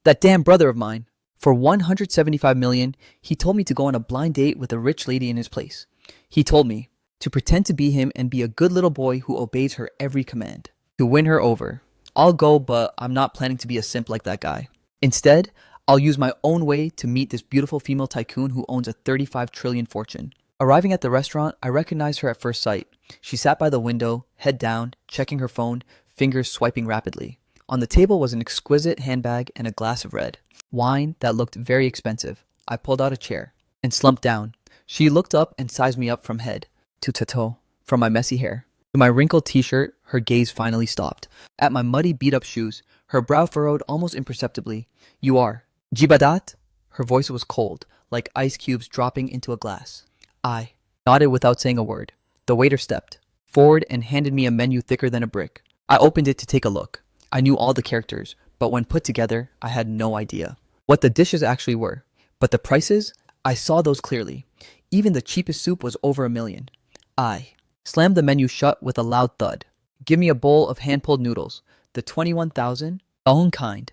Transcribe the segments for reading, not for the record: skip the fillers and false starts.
That damn brother of mine. For 175 million, he told me to go on a blind date with a rich lady in his place. He told me to pretend to be him and be a good little boy who obeys her every command. To win her over. I'll go, but I'm not planning to be a simp like that guy. Instead, I'll use my own way to meet this beautiful female tycoon who owns a 35 trillion fortune. Arriving at the restaurant, I recognized her at first sight. She sat by the window, head down, checking her phone, fingers swiping rapidly. On the table was an exquisite handbag and a glass of red wine that looked very expensive. I pulled out a chair and slumped down. She looked up and sized me up from head to toe, from my messy hair to my wrinkled t-shirt. Her gaze finally stopped. At my muddy beat-up shoes, her brow furrowed almost imperceptibly. You are Jibadat? Her voice was cold, like ice cubes dropping into a glass. I nodded without saying a word. The waiter stepped forward and handed me a menu thicker than a brick. I opened it to take a look. I knew all the characters, but when put together, I had no idea what the dishes actually were. But the prices, I saw those clearly. Even the cheapest soup was over $1 million. I slammed the menu shut with a loud thud. Give me a bowl of hand-pulled noodles, the 21,000, own kind.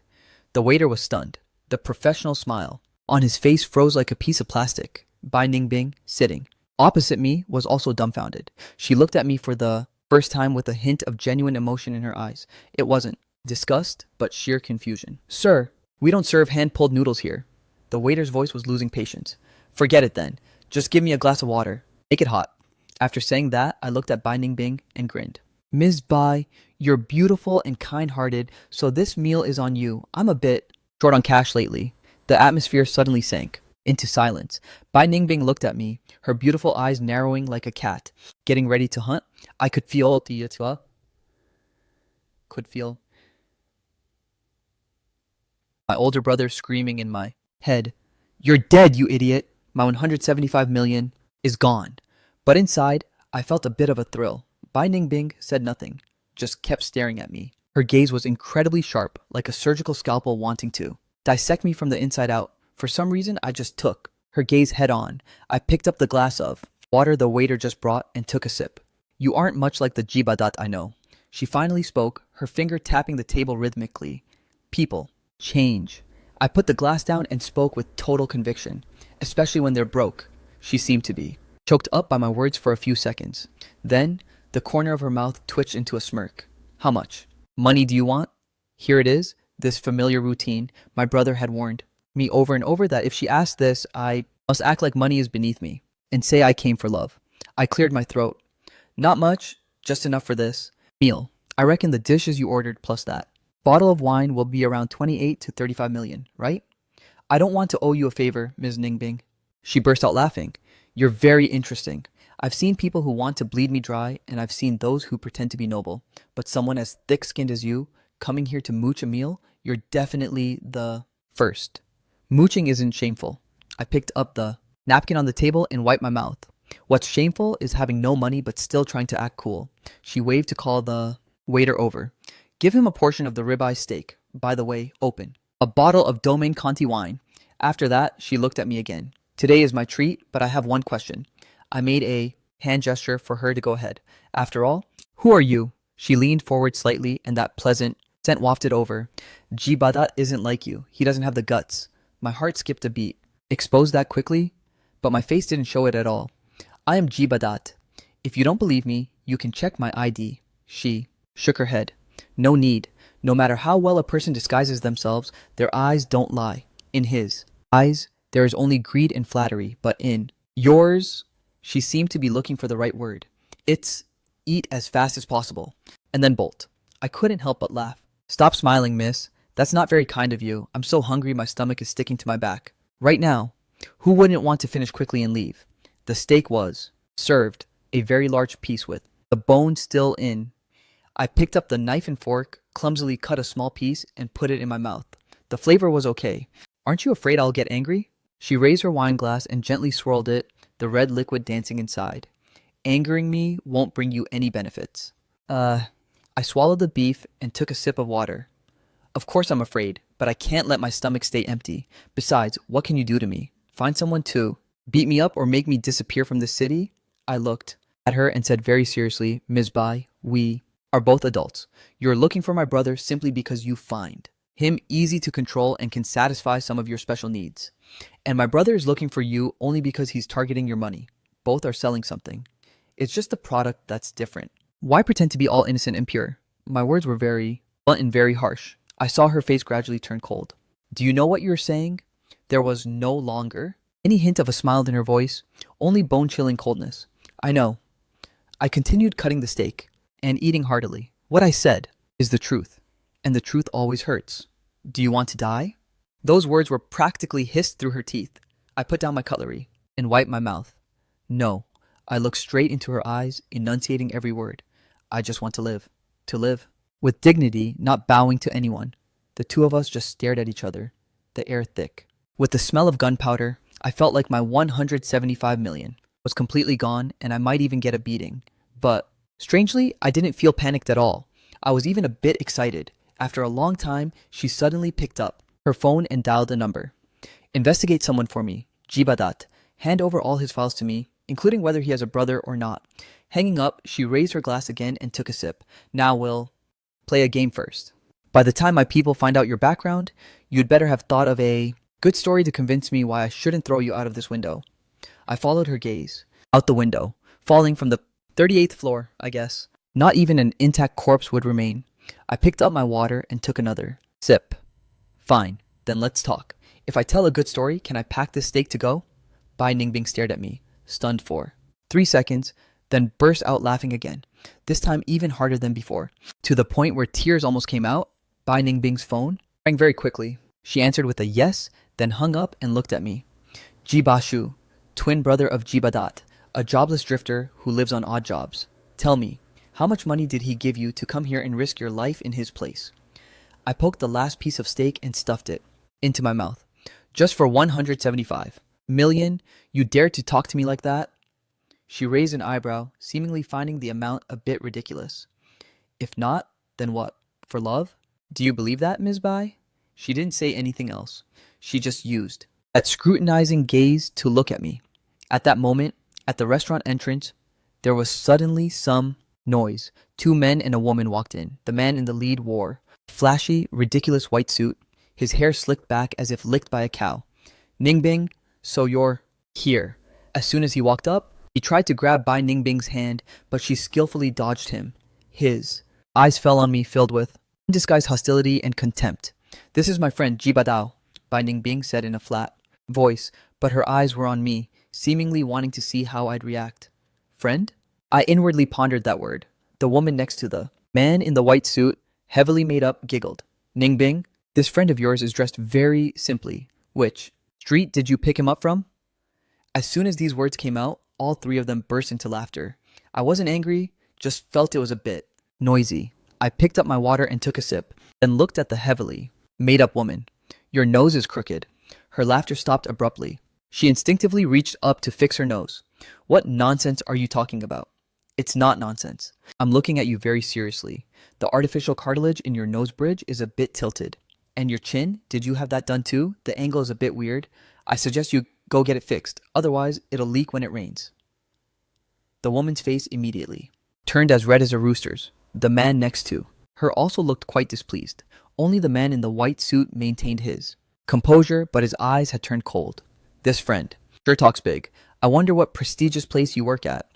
The waiter was stunned. The professional smile on his face froze like a piece of plastic. Bai Ningbing, sitting opposite me, was also dumbfounded. She looked at me for the first time with a hint of genuine emotion in her eyes. It wasn't disgust, but sheer confusion. Sir, we don't serve hand-pulled noodles here. The waiter's voice was losing patience. Forget it then. Just give me a glass of water. Make it hot. After saying that, I looked at Bai Ningbing and grinned. Ms. Bai, you're beautiful and kind-hearted, so this meal is on you. I'm a bit short on cash lately. The atmosphere suddenly sank into silence. Bai Ningbing looked at me, her beautiful eyes narrowing like a cat, getting ready to hunt. I could feel my older brother screaming in my head, "You're dead, you idiot! My 175 million is gone." But inside, I felt a bit of a thrill. Bai Ningbing said nothing, just kept staring at me. Her gaze was incredibly sharp, like a surgical scalpel wanting to dissect me from the inside out. For some reason, I just took her gaze head on. I picked up the glass of water the waiter just brought and took a sip. You aren't much like the Jibadat I know. She finally spoke, her finger tapping the table rhythmically. People change. I put the glass down and spoke with total conviction, especially when they're broke. She seemed to be choked up by my words for a few seconds. Then, the corner of her mouth twitched into a smirk. How much money do you want? Here it is, this familiar routine. My brother had warned me over and over that if she asked this, I must act like money is beneath me and say I came for love. I cleared my throat. Not much, just enough for this meal. I reckon the dishes you ordered plus that bottle of wine will be around 28 to 35 million, right? I don't want to owe you a favor, Ms. Ningbing. She burst out laughing. You're very interesting. I've seen people who want to bleed me dry, and I've seen those who pretend to be noble. But someone as thick-skinned as you, coming here to mooch a meal, you're definitely the first. Mooching isn't shameful. I picked up the napkin on the table and wiped my mouth. What's shameful is having no money but still trying to act cool. She waved to call the waiter over. Give him a portion of the ribeye steak. By the way, open. A bottle of Domaine Conti wine. After that, she looked at me again. Today is my treat, but I have one question. I made a hand gesture for her to go ahead. After all, who are you? She leaned forward slightly and that pleasant scent wafted over. Jibadat isn't like you. He doesn't have the guts. My heart skipped a beat. Exposed that quickly? But my face didn't show it at all. I am Jibadat. If you don't believe me, you can check my ID. She shook her head. No need. No matter how well a person disguises themselves, their eyes don't lie. In his eyes, there is only greed and flattery, but in yours, she seemed to be looking for the right word. It's eat as fast as possible, and then bolt. I couldn't help but laugh. Stop smiling, miss. That's not very kind of you. I'm so hungry my stomach is sticking to my back. Right now, who wouldn't want to finish quickly and leave? The steak was served, a very large piece with the bone still in. I picked up the knife and fork, clumsily cut a small piece, and put it in my mouth. The flavor was okay. Aren't you afraid I'll get angry? She raised her wine glass and gently swirled it, the red liquid dancing inside. Angering me won't bring you any benefits. I swallowed the beef and took a sip of water. Of course I'm afraid, but I can't let my stomach stay empty. Besides, what can you do to me? Find someone to beat me up or make me disappear from this city? I looked at her and said very seriously, Ms. Bai, we are both adults. You're looking for my brother simply because you find Him easy to control and can satisfy some of your special needs. And my brother is looking for you only because he's targeting your money. Both are selling something. It's just the product that's different. Why pretend to be all innocent and pure? My words were very blunt and very harsh. I saw her face gradually turn cold. Do you know what you're saying? There was no longer any hint of a smile in her voice, only bone-chilling coldness. I know. I continued cutting the steak and eating heartily. What I said is the truth, and the truth always hurts. Do you want to die? Those words were practically hissed through her teeth. I put down my cutlery and wiped my mouth. No. I looked straight into her eyes, enunciating every word. I just want to live. To live. With dignity, not bowing to anyone. The two of us just stared at each other, the air thick. With the smell of gunpowder, I felt like my 175 million was completely gone and I might even get a beating. But, strangely, I didn't feel panicked at all. I was even a bit excited. After a long time, she suddenly picked up her phone and dialed a number. Investigate someone for me. Jibadat. Hand over all his files to me, including whether he has a brother or not. Hanging up, she raised her glass again and took a sip. Now we'll play a game first. By the time my people find out your background, you'd better have thought of a good story to convince me why I shouldn't throw you out of this window. I followed her gaze. Out the window. Falling from the 38th floor, I guess. Not even an intact corpse would remain. I picked up my water and took another sip. Fine, then let's talk. If I tell a good story, can I pack this steak to go? Bai Ningbing stared at me, stunned for 3 seconds, then burst out laughing again, this time even harder than before, to the point where tears almost came out. Bai Ningbing's phone rang very quickly. She answered with a yes, then hung up and looked at me. Jiba Shu, twin brother of Jibadat, a jobless drifter who lives on odd jobs. Tell me, how much money did he give you to come here and risk your life in his place? I poked the last piece of steak and stuffed it into my mouth. Just for 175 million? You dare to talk to me like that? She raised an eyebrow, seemingly finding the amount a bit ridiculous. If not, then what? For love? Do you believe that, Ms. Bai? She didn't say anything else. She just used that scrutinizing gaze to look at me. At that moment, at the restaurant entrance, there was suddenly some noise. 2 men and a woman walked in. The man in the lead wore a flashy, ridiculous white suit, his hair slicked back as if licked by a cow. Ningbing, so you're here. As soon as he walked up, he tried to grab Bai Ningbing's hand, but she skillfully dodged him. His eyes fell on me, filled with undisguised hostility and contempt. This is my friend Jibadao, Bai Ningbing said in a flat voice, but her eyes were on me, seemingly wanting to see how I'd react. Friend? I inwardly pondered that word. The woman next to the man in the white suit, heavily made up, giggled. Ningbing, this friend of yours is dressed very simply. Which street did you pick him up from? As soon as these words came out, all 3 of them burst into laughter. I wasn't angry, just felt it was a bit noisy. I picked up my water and took a sip, then looked at the heavily made-up woman. Your nose is crooked. Her laughter stopped abruptly. She instinctively reached up to fix her nose. What nonsense are you talking about? It's not nonsense. I'm looking at you very seriously. The artificial cartilage in your nose bridge is a bit tilted. And your chin? Did you have that done too? The angle is a bit weird. I suggest you go get it fixed. Otherwise, it'll leak when it rains. The woman's face immediately turned as red as a rooster's. The man next to her also looked quite displeased. Only the man in the white suit maintained his composure, but his eyes had turned cold. This friend sure talks big. I wonder what prestigious place you work at.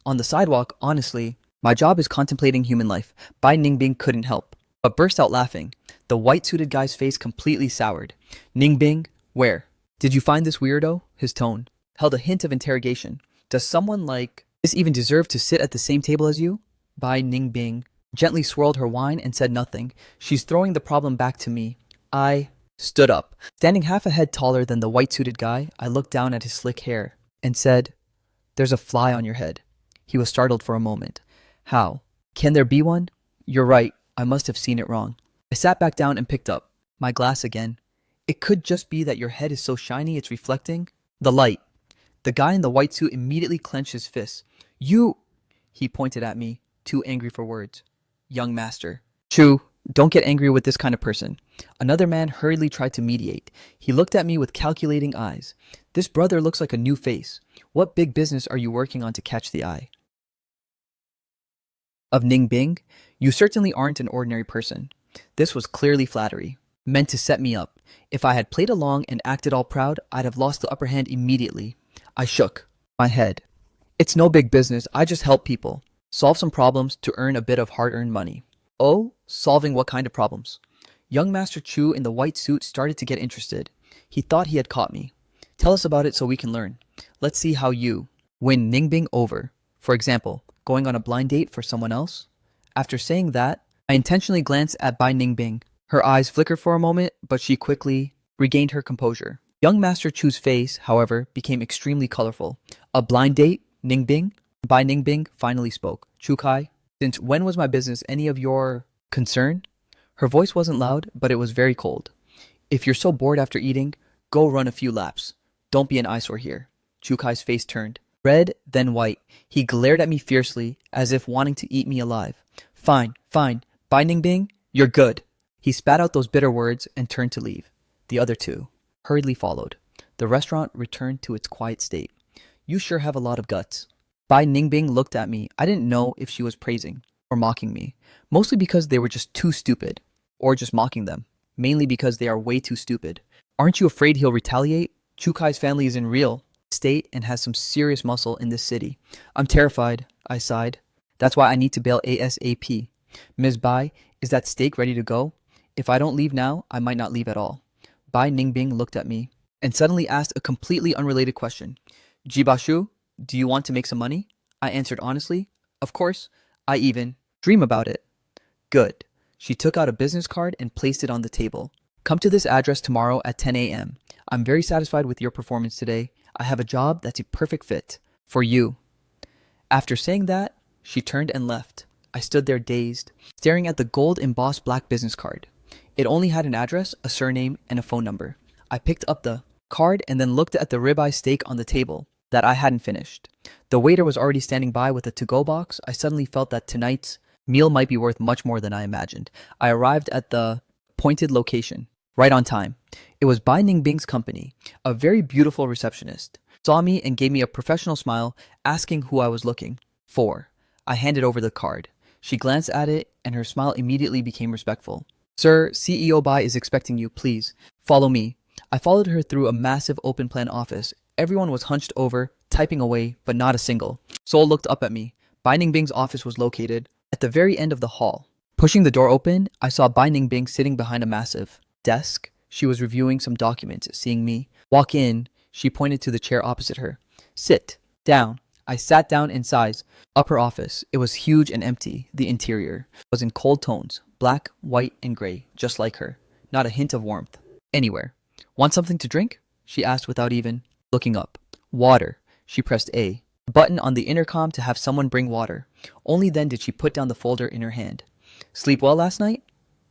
On the sidewalk, honestly, my job is contemplating human life. Bai Ningbing couldn't help but burst out laughing. The white-suited guy's face completely soured. Ningbing, where? Did you find this weirdo? His tone held a hint of interrogation. Does someone like this even deserve to sit at the same table as you? Bai Ningbing gently swirled her wine and said nothing. She's throwing the problem back to me. I stood up. Standing half a head taller than the white-suited guy, I looked down at his slick hair and said, There's a fly on your head. He was startled for a moment. How? Can there be one? You're right. I must have seen it wrong. I sat back down and picked up my glass again. It could just be that your head is so shiny it's reflecting the light. The guy in the white suit immediately clenched his fists. You! He pointed at me, too angry for words. Young master. Chu, don't get angry with this kind of person. Another man hurriedly tried to mediate. He looked at me with calculating eyes. This brother looks like a new face. What big business are you working on to catch the eye of Ningbing? You certainly aren't an ordinary person. This was clearly flattery. meant to set me up. If I had played along and acted all proud, I'd have lost the upper hand immediately. I shook my head. It's no big business. I just help people solve some problems to earn a bit of hard-earned money. Oh, solving what kind of problems? Young Master Chu in the white suit started to get interested. He thought he had caught me. Tell us about it so we can learn. Let's see how you win Ningbing over. For example, going on a blind date for someone else? After saying that, I intentionally glanced at Bai Ningbing. Her eyes flickered for a moment, but she quickly regained her composure. Young Master Chu's face, however, became extremely colorful. A blind date? Ningbing? Bai Ningbing finally spoke. Chu Kai, since when was my business any of your concern? Her voice wasn't loud, but it was very cold. If you're so bored after eating, go run a few laps. Don't be an eyesore here. Chu Kai's face turned red, then white. He glared at me fiercely, as if wanting to eat me alive. Fine, fine. Bai Ningbing, you're good. He spat out those bitter words and turned to leave. The other two hurriedly followed. The restaurant returned to its quiet state. You sure have a lot of guts. Bai Ningbing looked at me. I didn't know if she was praising or mocking me, mostly because they were just too stupid, or just mocking them, mainly because they are way too stupid. Aren't you afraid he'll retaliate? Chu Kai's family is in real state and has some serious muscle in this city. I'm terrified, I sighed. That's why I need to bail ASAP. Ms. Bai, is that steak ready to go? If I don't leave now, I might not leave at all. Bai Ningbing looked at me and suddenly asked a completely unrelated question. Jibashu, do you want to make some money? I answered honestly, of course. I even dream about it. Good. She took out a business card and placed it on the table. Come to this address tomorrow at 10 a.m. I'm very satisfied with your performance today. I have a job that's a perfect fit for you. After saying that, she turned and left. I stood there dazed, staring at the gold-embossed black business card. It only had an address, a surname, and a phone number. I picked up the card and then looked at the ribeye steak on the table that I hadn't finished. The waiter was already standing by with a to-go box. I suddenly felt that tonight's meal might be worth much more than I imagined. I arrived at the appointed location, right on time. It was Bai Ningbing's company. A very beautiful receptionist saw me and gave me a professional smile, asking who I was looking for. I handed over the card. She glanced at it, and her smile immediately became respectful. Sir, CEO Bai is expecting you. Please, follow me. I followed her through a massive open-plan office. Everyone was hunched over, typing away, but not a single soul looked up at me. Bai Ningbing's office was located at the very end of the hall. Pushing the door open, I saw Bai Ningbing sitting behind a massive desk. She was reviewing some documents. Seeing me walk in, she pointed to the chair opposite her. Sit down. I sat down in size up her office. It was huge and empty. The interior was in cold tones, black, white, and gray, just like her. Not a hint of warmth anywhere. Want something to drink? She asked without even looking up. Water. She pressed a button on the intercom to have someone bring water. Only then did she put down the folder in her hand. Sleep well last night?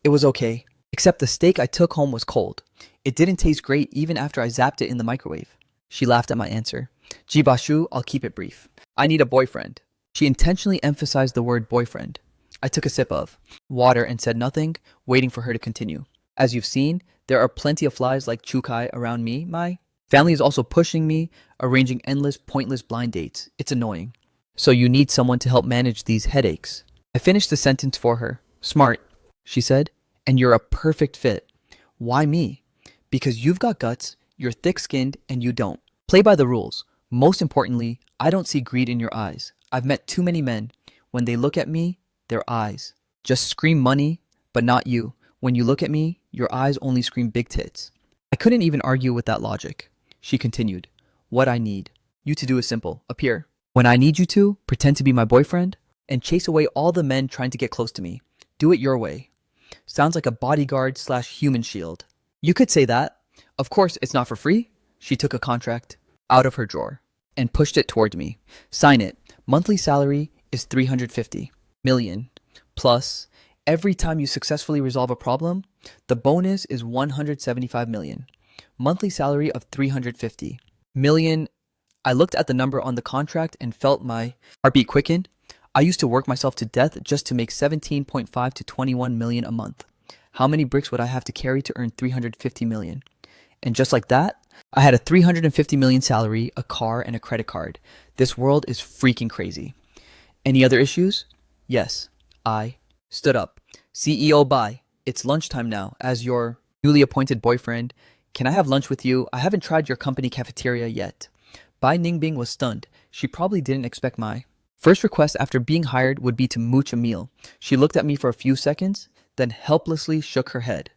It was okay, except the steak I took home was cold. It didn't taste great even after I zapped it in the microwave. She laughed at my answer. Jibashu, I'll keep it brief. I need a boyfriend. She intentionally emphasized the word boyfriend. I took a sip of water and said nothing, waiting for her to continue. As you've seen, there are plenty of flies like Chu Kai around me. My family is also pushing me, arranging endless, pointless blind dates. It's annoying. So you need someone to help manage these headaches. I finished the sentence for her. Smart, she said, and you're a perfect fit. Why me? Because you've got guts, you're thick-skinned, and you don't. Play by the rules. Most importantly, I don't see greed in your eyes. I've met too many men. When they look at me, their eyes just scream money, but not you. When you look at me, your eyes only scream big tits. I couldn't even argue with that logic. She continued, what I need you to do is simple. Appear. When I need you to, pretend to be my boyfriend and chase away all the men trying to get close to me. Do it your way. Sounds like a bodyguard / human shield. You could say that. Of course, it's not for free. She took a contract out of her drawer and pushed it toward me. Sign it. Monthly salary is 350 million. Plus, every time you successfully resolve a problem, the bonus is 175 million. Monthly salary of 350 million. I looked at the number on the contract and felt my heartbeat quicken. I used to work myself to death just to make 17.5 to 21 million a month. How many bricks would I have to carry to earn 350 million? And just like that, I had a 350 million salary, a car, and a credit card. This world is freaking crazy. Any other issues? Yes. I stood up. CEO Bai, it's lunchtime now. As your Newly appointed boyfriend, can I have lunch with you? I haven't tried your company cafeteria yet. Bai Ningbing was stunned. She probably didn't expect my first request after being hired would be to mooch a meal. She looked at me for a few seconds, then helplessly shook her head.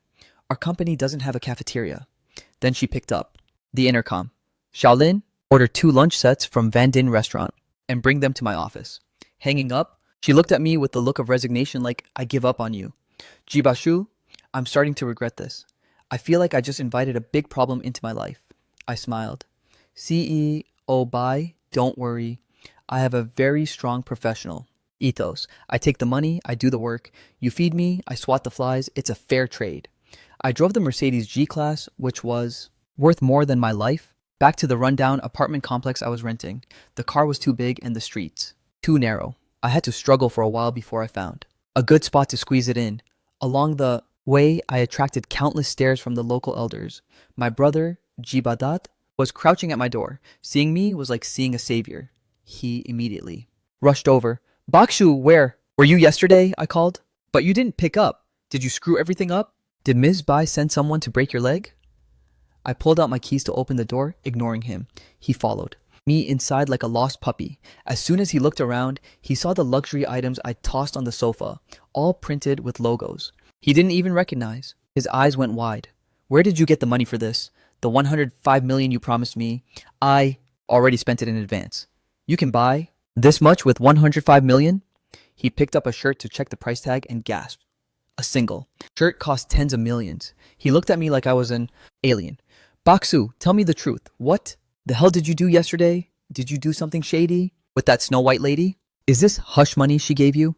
Our company doesn't have a cafeteria. Then she picked up the intercom. Xiaolin, order 2 lunch sets from Van Din restaurant and bring them to my office. Hanging up, she looked at me with the look of resignation like I give up on you. Jibashu, I'm starting to regret this. I feel like I just invited a big problem into my life. I smiled. CEO Bai, don't worry. I have a very strong professional ethos. I take the money, I do the work. You feed me, I swat the flies. It's a fair trade. I drove the Mercedes G-Class, which was worth more than my life, back to the rundown apartment complex I was renting. The car was too big and the streets too narrow. I had to struggle for a while before I found a good spot to squeeze it in. Along the way, I attracted countless stares from the local elders. My brother, Jibadat, was crouching at my door. Seeing me was like seeing a savior. He immediately rushed over. Bakshu, where? Were you yesterday? I called. But you didn't pick up. Did you screw everything up? Did Ms. Bai send someone to break your leg? I pulled out my keys to open the door, ignoring him. He followed me inside like a lost puppy. As soon as he looked around, he saw the luxury items I tossed on the sofa, all printed with logos. He didn't even recognize. His eyes went wide. Where did you get the money for this? The 105 million you promised me? I already spent it in advance. You can buy this much with 105 million? He picked up a shirt to check the price tag and gasped. A single shirt cost tens of millions. He looked at me like I was an alien. Baksu, tell me the truth. What the hell did you do yesterday? Did you do something shady with that Snow White lady? Is this hush money she gave you?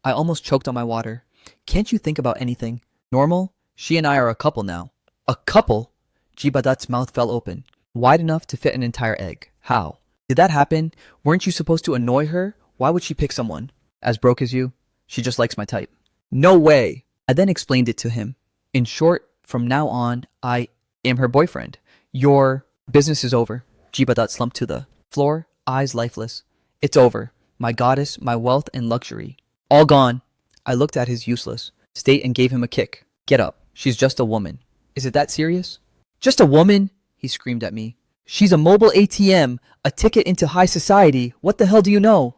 I almost choked on my water. Can't you think about anything normal? She and I are a couple now. A couple? Jibadat's mouth fell open, wide enough to fit an entire egg. How did that happen? Weren't you supposed to annoy her? Why would she pick someone as broke as you? She just likes my type. No way. I then explained it to him. In short, from now on, I am her boyfriend. Your business is over. Jibadat slumped to the floor, eyes lifeless. It's over. My goddess, my wealth and luxury. All gone. I looked at his useless state and gave him a kick. Get up. She's just a woman. Is it that serious? Just a woman? He screamed at me. She's a mobile ATM, a ticket into high society. What the hell do you know?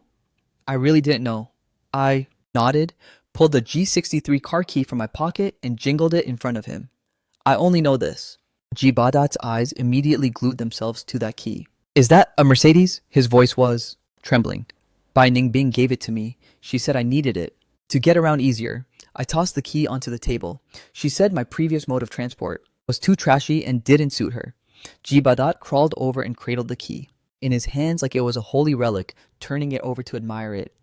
I really didn't know. I nodded, pulled the G63 car key from my pocket and jingled it in front of him. I only know this. Jibadat's eyes immediately glued themselves to that key. Is that a Mercedes? His voice was trembling. Bai Ningbing gave it to me. She said I needed it to get around easier. I tossed the key onto the table. She said my previous mode of transport was too trashy and didn't suit her. Jibadat crawled over and cradled the key in his hands like it was a holy relic, turning it over to admire it.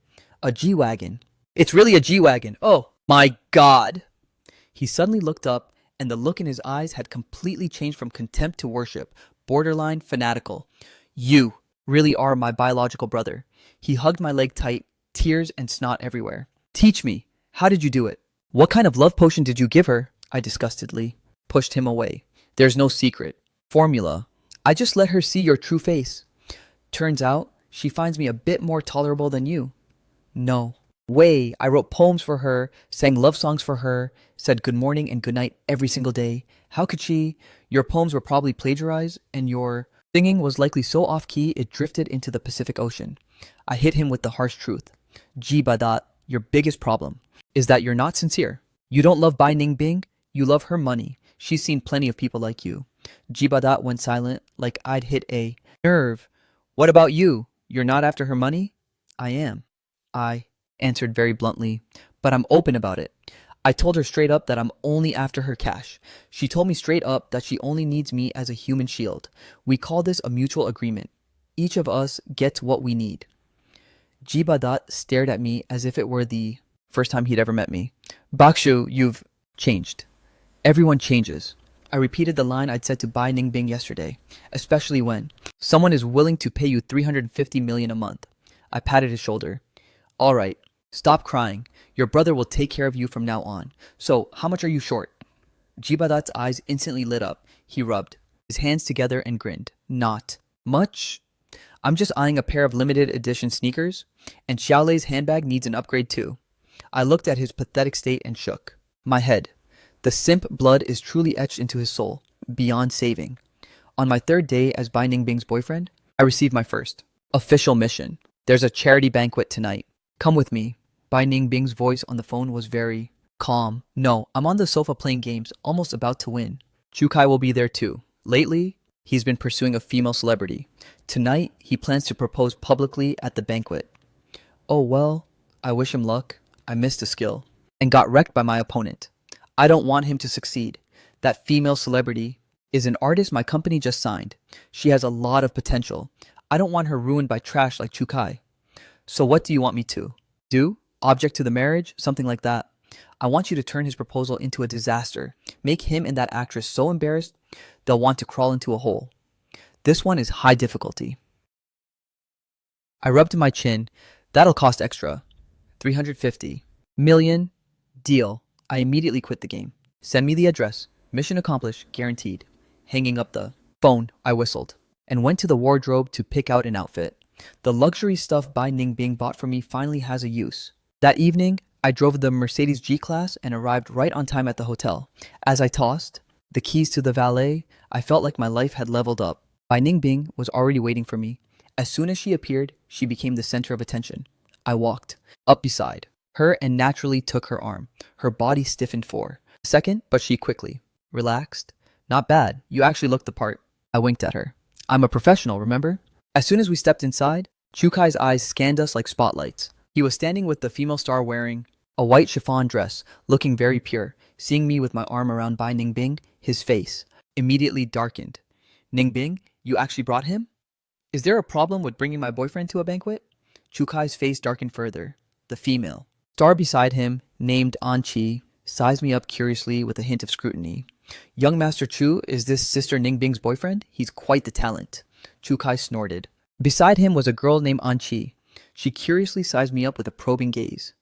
A G-Wagon. It's really a G-Wagon. Oh, my God. He suddenly looked up, and the look in his eyes had completely changed from contempt to worship, borderline fanatical. You really are my biological brother. He hugged my leg tight, tears and snot everywhere. Teach me. How did you do it? What kind of love potion did you give her? I disgustedly pushed him away. There's no secret formula. I just let her see your true face. Turns out, she finds me a bit more tolerable than you. No way. I wrote poems for her, sang love songs for her, said good morning and good night every single day. How could she? Your poems were probably plagiarized, and your singing was likely so off-key it drifted into the Pacific Ocean. I hit him with the harsh truth. Jibadat, your biggest problem is that you're not sincere. You don't love Bai Ningbing, you love her money. She's seen plenty of people like you. Jibadat went silent like I'd hit a nerve. What about you? You're not after her money? I am. I answered very bluntly, but I'm open about it. I told her straight up that I'm only after her cash. She told me straight up that she only needs me as a human shield. We call this a mutual agreement. Each of us gets what we need. Jibadat stared at me as if it were the first time he'd ever met me. Bakshu, you've changed. Everyone changes. I repeated the line I'd said to Bai Ningbing yesterday, especially when someone is willing to pay you 350 million a month. I patted his shoulder. All right, stop crying. Your brother will take care of you from now on. So, how much are you short? Jibadat's eyes instantly lit up. He rubbed his hands together and grinned. Not much. I'm just eyeing a pair of limited edition sneakers, and Xiaolei's handbag needs an upgrade too. I looked at his pathetic state and shook my head. The simp blood is truly etched into his soul, beyond saving. On my third day as Bai Ningbing's boyfriend, I received my first official mission. There's a charity banquet tonight. Come with me. Bai Ningbing's voice on the phone was very calm. No, I'm on the sofa playing games, almost about to win. Chukai will be there too. Lately, he's been pursuing a female celebrity. Tonight, he plans to propose publicly at the banquet. Oh well, I wish him luck. I missed a skill and got wrecked by my opponent. I don't want him to succeed. That female celebrity is an artist my company just signed. She has a lot of potential. I don't want her ruined by trash like Chukai. So what do you want me to do? Object to the marriage? Something like that. I want you to turn his proposal into a disaster. Make him and that actress so embarrassed, they'll want to crawl into a hole. This one is high difficulty. I rubbed my chin. That'll cost extra. 350 million. Deal. I immediately quit the game. Send me the address. Mission accomplished. Guaranteed. Hanging up the phone, I whistled and went to the wardrobe to pick out an outfit. The luxury stuff Bai Ningbing bought for me finally has a use. That evening, I drove the Mercedes G-Class and arrived right on time at the hotel. As I tossed the keys to the valet, I felt like my life had leveled up. Bai Ningbing was already waiting for me. As soon as she appeared, she became the center of attention. I walked up beside her and naturally took her arm. Her body stiffened for a second, but she quickly relaxed. Not bad. You actually look the part. I winked at her. I'm a professional, remember? As soon as we stepped inside, Chukai's eyes scanned us like spotlights. He was standing with the female star wearing a white chiffon dress, looking very pure. Seeing me with my arm around Bai Ningbing, his face immediately darkened. Ningbing, you actually brought him? Is there a problem with bringing my boyfriend to a banquet? Chukai's face darkened further. The female star beside him, named Anqi, sized me up curiously with a hint of scrutiny. Young Master Chu, is this Sister Ningbing's boyfriend? He's quite the talent. Chukai snorted. Beside him was a girl named Anqi. She curiously sized me up with a probing gaze.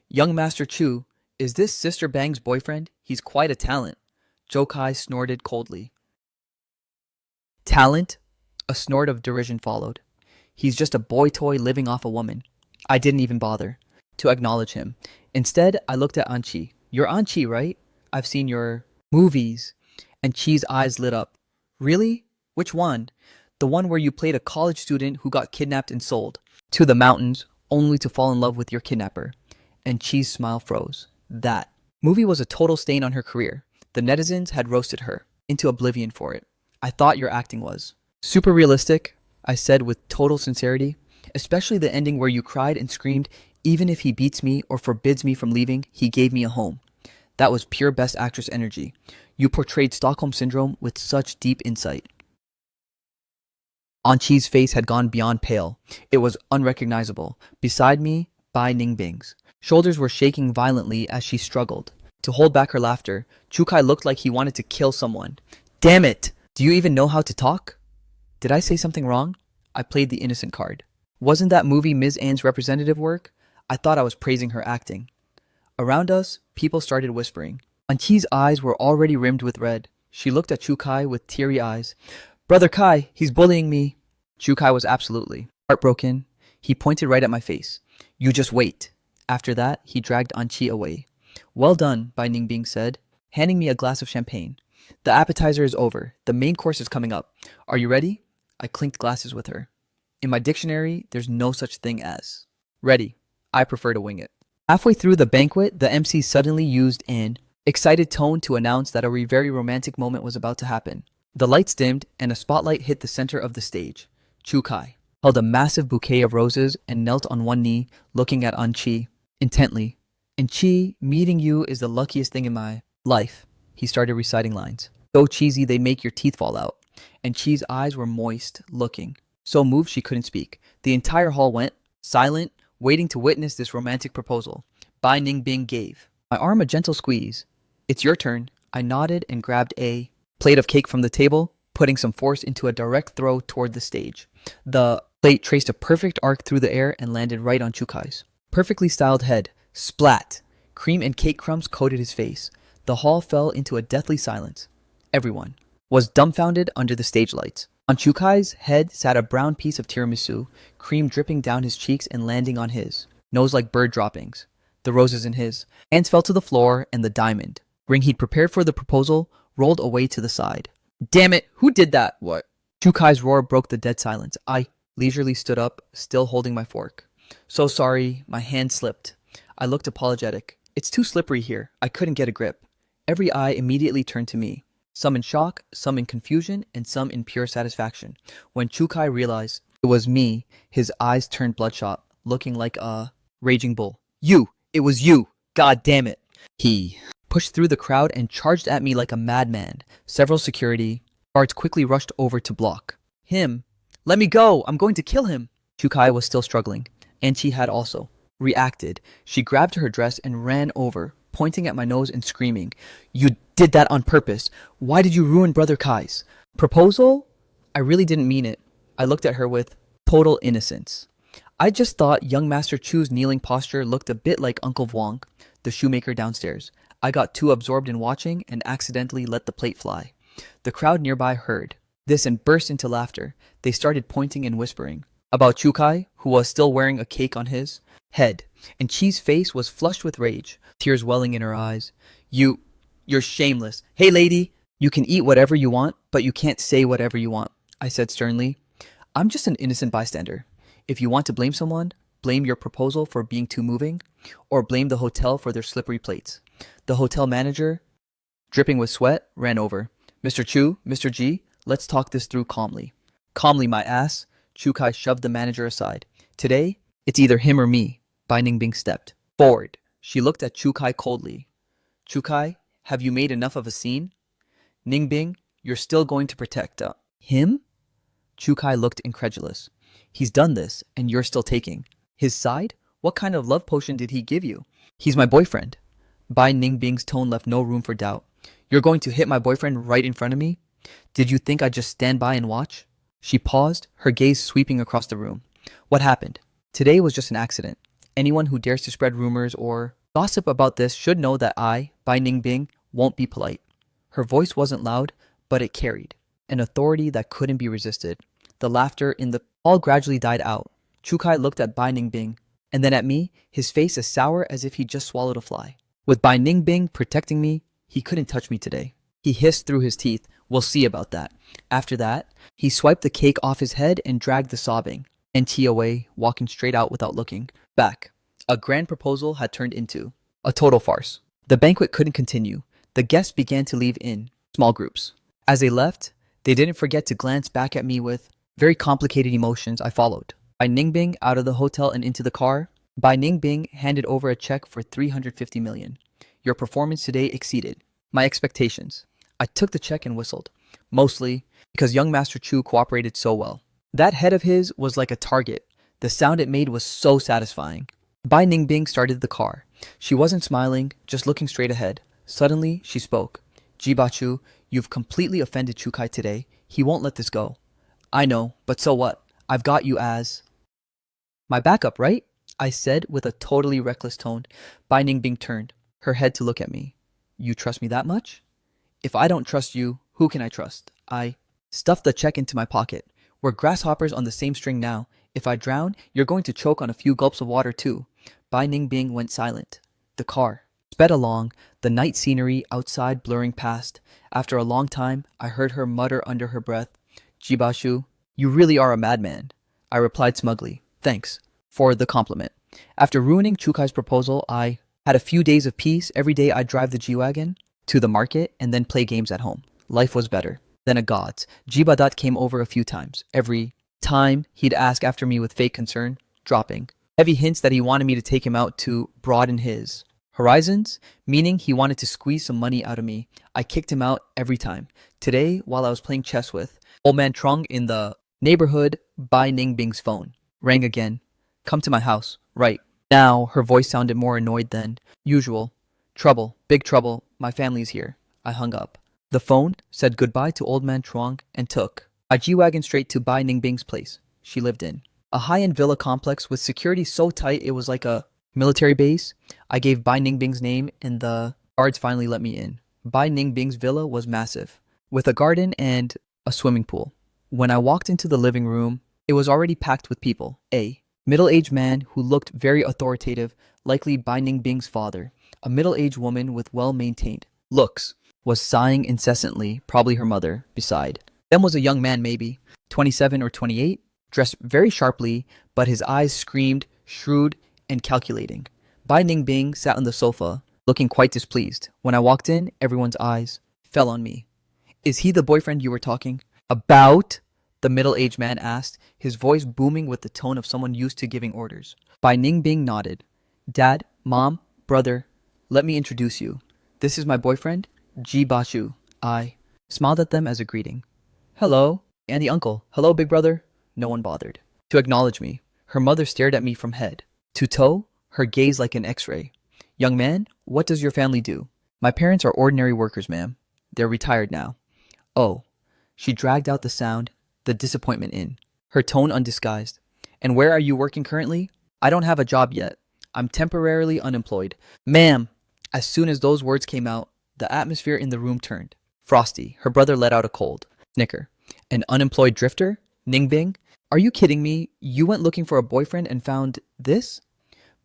Young Master Chu, is this Sister Bang's boyfriend? He's quite a talent. Jokai snorted coldly. Talent? A snort of derision followed. He's just a boy toy living off a woman. I didn't even bother to acknowledge him. Instead, I looked at Anqi. You're Anqi, right? I've seen your movies. And Chi's eyes lit up. Really? Which one? The one where you played a college student who got kidnapped and sold to the mountains only to fall in love with your kidnapper. And Chi's smile froze. That movie was a total stain on her career. The netizens had roasted her into oblivion for it. I thought your acting was super realistic, I said with total sincerity, especially the ending where you cried and screamed, even if he beats me or forbids me from leaving, he gave me a home. That was pure Best Actress energy. You portrayed Stockholm Syndrome with such deep insight. Anqi's face had gone beyond pale. It was unrecognizable. Beside me, Bai Ningbing's shoulders were shaking violently as she struggled to hold back her laughter. Chukai looked like he wanted to kill someone. Damn it! Do you even know how to talk? Did I say something wrong? I played the innocent card. Wasn't that movie Ms. Ann's representative work? I thought I was praising her acting. Around us, people started whispering. Anqi's eyes were already rimmed with red. She looked at Chukai with teary eyes. Brother Kai, he's bullying me. Chukai was absolutely heartbroken. He pointed right at my face. You just wait. After that, he dragged Anqi away. Well done, Bai Ningbing said, handing me a glass of champagne. The appetizer is over. The main course is coming up. Are you ready? I clinked glasses with her. In my dictionary, there's no such thing as ready. I prefer to wing it. Halfway through the banquet, the MC suddenly used an excited tone to announce that a very romantic moment was about to happen. The lights dimmed and a spotlight hit the center of the stage. Chukai held a massive bouquet of roses and knelt on one knee, looking at Anqi intently. Anqi, meeting you is the luckiest thing in my life. He started reciting lines. So cheesy they make your teeth fall out. And Chi's eyes were moist, looking so moved she couldn't speak. The entire hall went silent, waiting to witness this romantic proposal. Bai Ningbing gave my arm a gentle squeeze. It's your turn. I nodded and grabbed a plate of cake from the table, putting some force into a direct throw toward the stage. The plate traced a perfect arc through the air and landed right on Chukai's perfectly styled head. Splat! Cream and cake crumbs coated his face. The hall fell into a deathly silence. Everyone was dumbfounded under the stage lights. On Chukai's head sat a brown piece of tiramisu, cream dripping down his cheeks and landing on his nose like bird droppings. The roses in his hands fell to the floor, and the diamond ring he'd prepared for the proposal rolled away to the side. Damn it, who did that? What? Chukai's roar broke the dead silence. I leisurely stood up, still holding my fork. So sorry, my hand slipped. I looked apologetic. It's too slippery here. I couldn't get a grip. Every eye immediately turned to me. Some in shock, some in confusion, and some in pure satisfaction. When Chukai realized it was me, his eyes turned bloodshot, looking like a raging bull. You! It was you! God damn it! He pushed through the crowd and charged at me like a madman. Several security guards quickly rushed over to block him. Let me go! I'm going to kill him! Chukai was still struggling, and she had also reacted. She grabbed her dress and ran over, pointing at my nose and screaming, You did that on purpose. Why did you ruin Brother Kai's proposal? I really didn't mean it. I looked at her with total innocence. I just thought young Master Chu's kneeling posture looked a bit like Uncle Wong, the shoemaker downstairs. I got too absorbed in watching and accidentally let the plate fly. The crowd nearby heard this and burst into laughter. They started pointing and whispering about Chukai, who was still wearing a cake on his head, and Chi's face was flushed with rage, tears welling in her eyes. You're shameless. Hey lady, you can eat whatever you want, but you can't say whatever you want, I said sternly. I'm just an innocent bystander. If you want to blame someone, blame your proposal for being too moving, or blame the hotel for their slippery plates. The hotel manager, dripping with sweat, ran over. Mr. Chu, Mr. G, let's talk this through calmly. Calmly, my ass. Chukai shoved the manager aside. Today, it's either him or me. Bai Ningbing stepped forward. She looked at Chukai coldly. Chukai, have you made enough of a scene? Ningbing, you're still going to protect him? Chukai looked incredulous. He's done this, and you're still taking his side? What kind of love potion did he give you? He's my boyfriend. Bai Ningbing's tone left no room for doubt. You're going to hit my boyfriend right in front of me? Did you think I'd just stand by and watch? She paused, her gaze sweeping across the room. What happened? Today was just an accident. Anyone who dares to spread rumors or gossip about this should know that I, Bai Ningbing, won't be polite. Her voice wasn't loud, but it carried an authority that couldn't be resisted. The laughter in the hall gradually died out. Chukai looked at Bai Ningbing, and then at me, his face as sour as if he just swallowed a fly. With Bai Ningbing protecting me, he couldn't touch me today. He hissed through his teeth, we'll see about that. After that, he swiped the cake off his head and dragged the sobbing NT away, walking straight out without looking back. A grand proposal had turned into a total farce. The banquet couldn't continue. The guests began to leave in small groups. As they left, they didn't forget to glance back at me with very complicated emotions. I followed Bai Ningbing out of the hotel and into the car. Bai Ningbing handed over a check for 350 million. Your performance today exceeded my expectations. I took the check and whistled, mostly because young Master Chu cooperated so well. That head of his was like a target. The sound it made was so satisfying. Bai Ningbing started the car. She wasn't smiling, just looking straight ahead. Suddenly, she spoke. Jibachu, you've completely offended Chukai today. He won't let this go. I know, but so what? I've got you as my backup, right? I said with a totally reckless tone. Bai Ningbing turned her head to look at me. You trust me that much? If I don't trust you, who can I trust? I stuffed the check into my pocket. We're grasshoppers on the same string now. If I drown, you're going to choke on a few gulps of water too. Bai Ningbing went silent. The car sped along, the night scenery outside blurring past. After a long time, I heard her mutter under her breath, Jibashu, you really are a madman. I replied smugly, thanks for the compliment. After ruining Chukai's proposal, I had a few days of peace. Every day I'd drive the G-Wagon to the market and then play games at home. Life was better than a god's. Jibadat came over a few times. Every time he'd ask after me with fake concern, dropping heavy hints that he wanted me to take him out to broaden his horizons, meaning he wanted to squeeze some money out of me. I kicked him out every time. Today, while I was playing chess with old man Trung in the neighborhood, Bai Ningbing's phone rang again. Come to my house, right now. Her voice sounded more annoyed than usual. Trouble, big trouble, my family's here. I hung up the phone, said goodbye to old man Trung, and took a G-Wagon straight to Bai Ningbing's place she lived in. A high-end villa complex with security so tight it was like a military base. I gave Bai Ningbing's name and the guards finally let me in. Bai Ningbing's villa was massive, with a garden and a swimming pool. When I walked into the living room, it was already packed with people. A middle-aged man who looked very authoritative, likely Bai Ningbing's father. A middle-aged woman with well-maintained looks, was sighing incessantly, probably her mother, beside. Then was a young man maybe, 27 or 28, dressed very sharply, but his eyes screamed, shrewd and calculating. Bai Ningbing sat on the sofa, looking quite displeased. When I walked in, everyone's eyes fell on me. Is he the boyfriend you were talking about? The middle-aged man asked, his voice booming with the tone of someone used to giving orders. Bai Ningbing nodded. Dad, Mom, brother, let me introduce you. This is my boyfriend, Ji Bashu. I smiled at them as a greeting. Hello, and the uncle. Hello, big brother. No one bothered to acknowledge me. Her mother stared at me from head to toe, her gaze like an x-ray. Young man, what does your family do? My parents are ordinary workers, ma'am. They're retired now. Oh. She dragged out the sound, the disappointment in, her tone undisguised. And where are you working currently? I don't have a job yet. I'm temporarily unemployed. Ma'am. As soon as those words came out, the atmosphere in the room turned. Frosty. Her brother let out a cold snicker. An unemployed drifter? Ningbing? Are you kidding me? You went looking for a boyfriend and found this?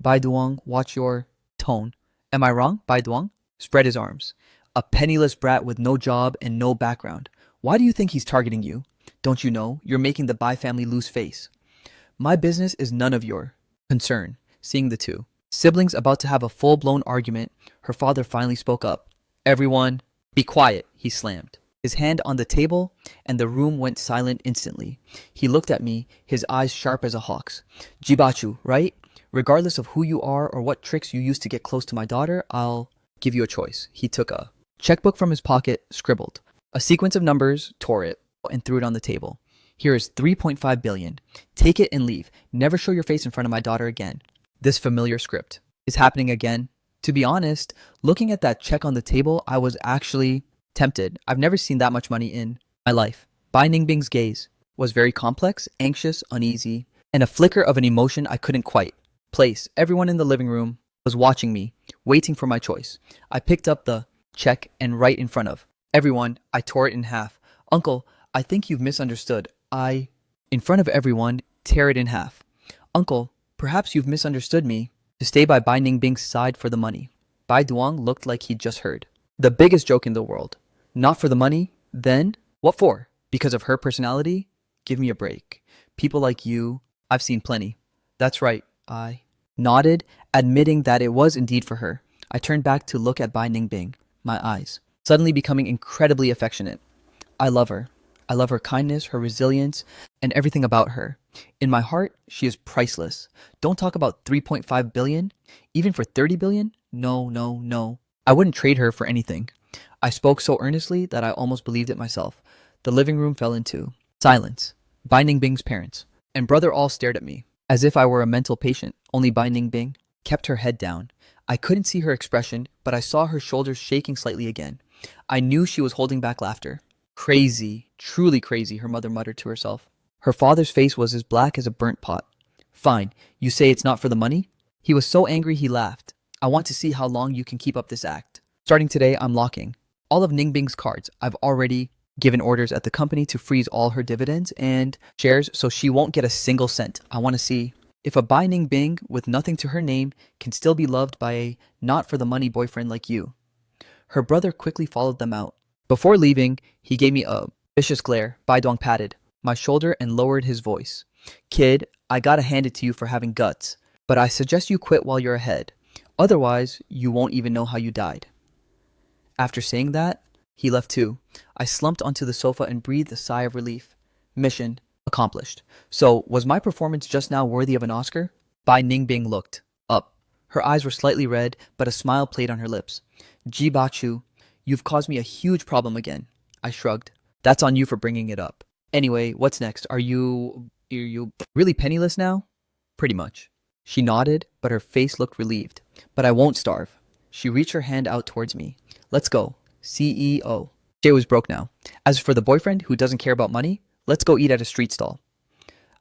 Bai Duong, watch your tone. Am I wrong? Bai Duong spread his arms. A penniless brat with no job and no background. Why do you think he's targeting you? Don't you know you're making the Bai family lose face? My business is none of your concern. Seeing the two siblings about to have a full-blown argument, her father finally spoke up. Everyone, be quiet, he slammed his hand on the table, and the room went silent instantly. He looked at me, his eyes sharp as a hawk's. Jibachu, right? Regardless of who you are or what tricks you used to get close to my daughter, I'll give you a choice. He took a checkbook from his pocket, scribbled a sequence of numbers, tore it, and threw it on the table. Here is 3.5 billion. Take it and leave. Never show your face in front of my daughter again. This familiar script is happening again. To be honest, looking at that check on the table, I was actually tempted. I've never seen that much money in my life. Bai Ningbing's gaze was very complex, anxious, uneasy, and a flicker of an emotion I couldn't quite place. Everyone in the living room was watching me, waiting for my choice. I picked up the check and right in front of everyone, I tore it in half. Uncle, I think you've misunderstood. In front of everyone, tear it in half. Uncle, perhaps you've misunderstood me. To stay by Bai Ningbing's side for the money. Bai Duong looked like he'd just heard the biggest joke in the world. Not for the money? Then, what for? Because of her personality? Give me a break. People like you, I've seen plenty. That's right, I nodded, admitting that it was indeed for her. I turned back to look at Bai Ningbing, my eyes suddenly becoming incredibly affectionate. I love her. I love her kindness, her resilience, and everything about her. In my heart, she is priceless. Don't talk about 3.5 billion. Even for 30 billion? No, no, no. I wouldn't trade her for anything. I spoke so earnestly that I almost believed it myself. The living room fell into silence. Bai Ningbing's parents and brother all stared at me, as if I were a mental patient. Only Bai Ningbing kept her head down. I couldn't see her expression, but I saw her shoulders shaking slightly again. I knew she was holding back laughter. Crazy, truly crazy, her mother muttered to herself. Her father's face was as black as a burnt pot. Fine, you say it's not for the money? He was so angry he laughed. I want to see how long you can keep up this act. Starting today, I'm locking all of Ningbing's cards. I've already given orders at the company to freeze all her dividends and shares so she won't get a single cent. I want to see if a Bai Ningbing with nothing to her name can still be loved by a not-for-the-money boyfriend like you. Her brother quickly followed them out. Before leaving, he gave me a vicious glare. Bai Duong patted my shoulder and lowered his voice. Kid, I gotta hand it to you for having guts, but I suggest you quit while you're ahead. Otherwise, you won't even know how you died. After saying that, he left too. I slumped onto the sofa and breathed a sigh of relief. Mission accomplished. So, was my performance just now worthy of an Oscar? Bai Ningbing looked up. Her eyes were slightly red, but a smile played on her lips. Ji Bachu, you've caused me a huge problem again. I shrugged. That's on you for bringing it up. Anyway, what's next? Are you really penniless now? Pretty much. She nodded, but her face looked relieved. But I won't starve. She reached her hand out towards me. Let's go. CEO. Jay was broke now. As for the boyfriend who doesn't care about money, let's go eat at a street stall.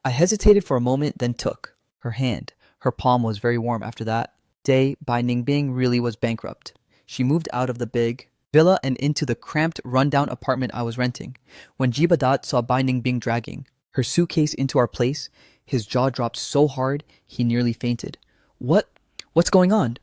I hesitated for a moment, then took her hand. Her palm was very warm after that day. Bai Ningbing really was bankrupt. She moved out of the big villa and into the cramped, rundown apartment I was renting. When Jibadat saw Bai Ningbing dragging her suitcase into our place, his jaw dropped so hard he nearly fainted. What's going on?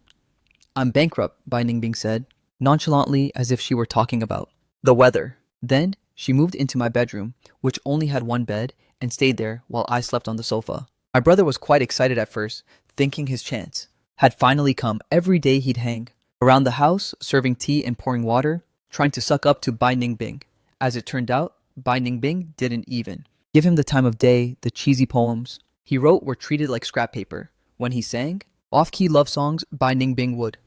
I'm bankrupt, Bai Ningbing said. nonchalantly as if she were talking about the weather. Then she moved into my bedroom, which only had one bed, and stayed there while I slept on the sofa. My brother was quite excited at first, thinking his chance had finally come. Every day he'd hang around the house, serving tea and pouring water, trying to suck up to Bai Ningbing. As it turned out, Bai Ningbing didn't even give him the time of day. The cheesy poems he wrote were treated like scrap paper. When he sang off-key love songs, Bai Ningbing would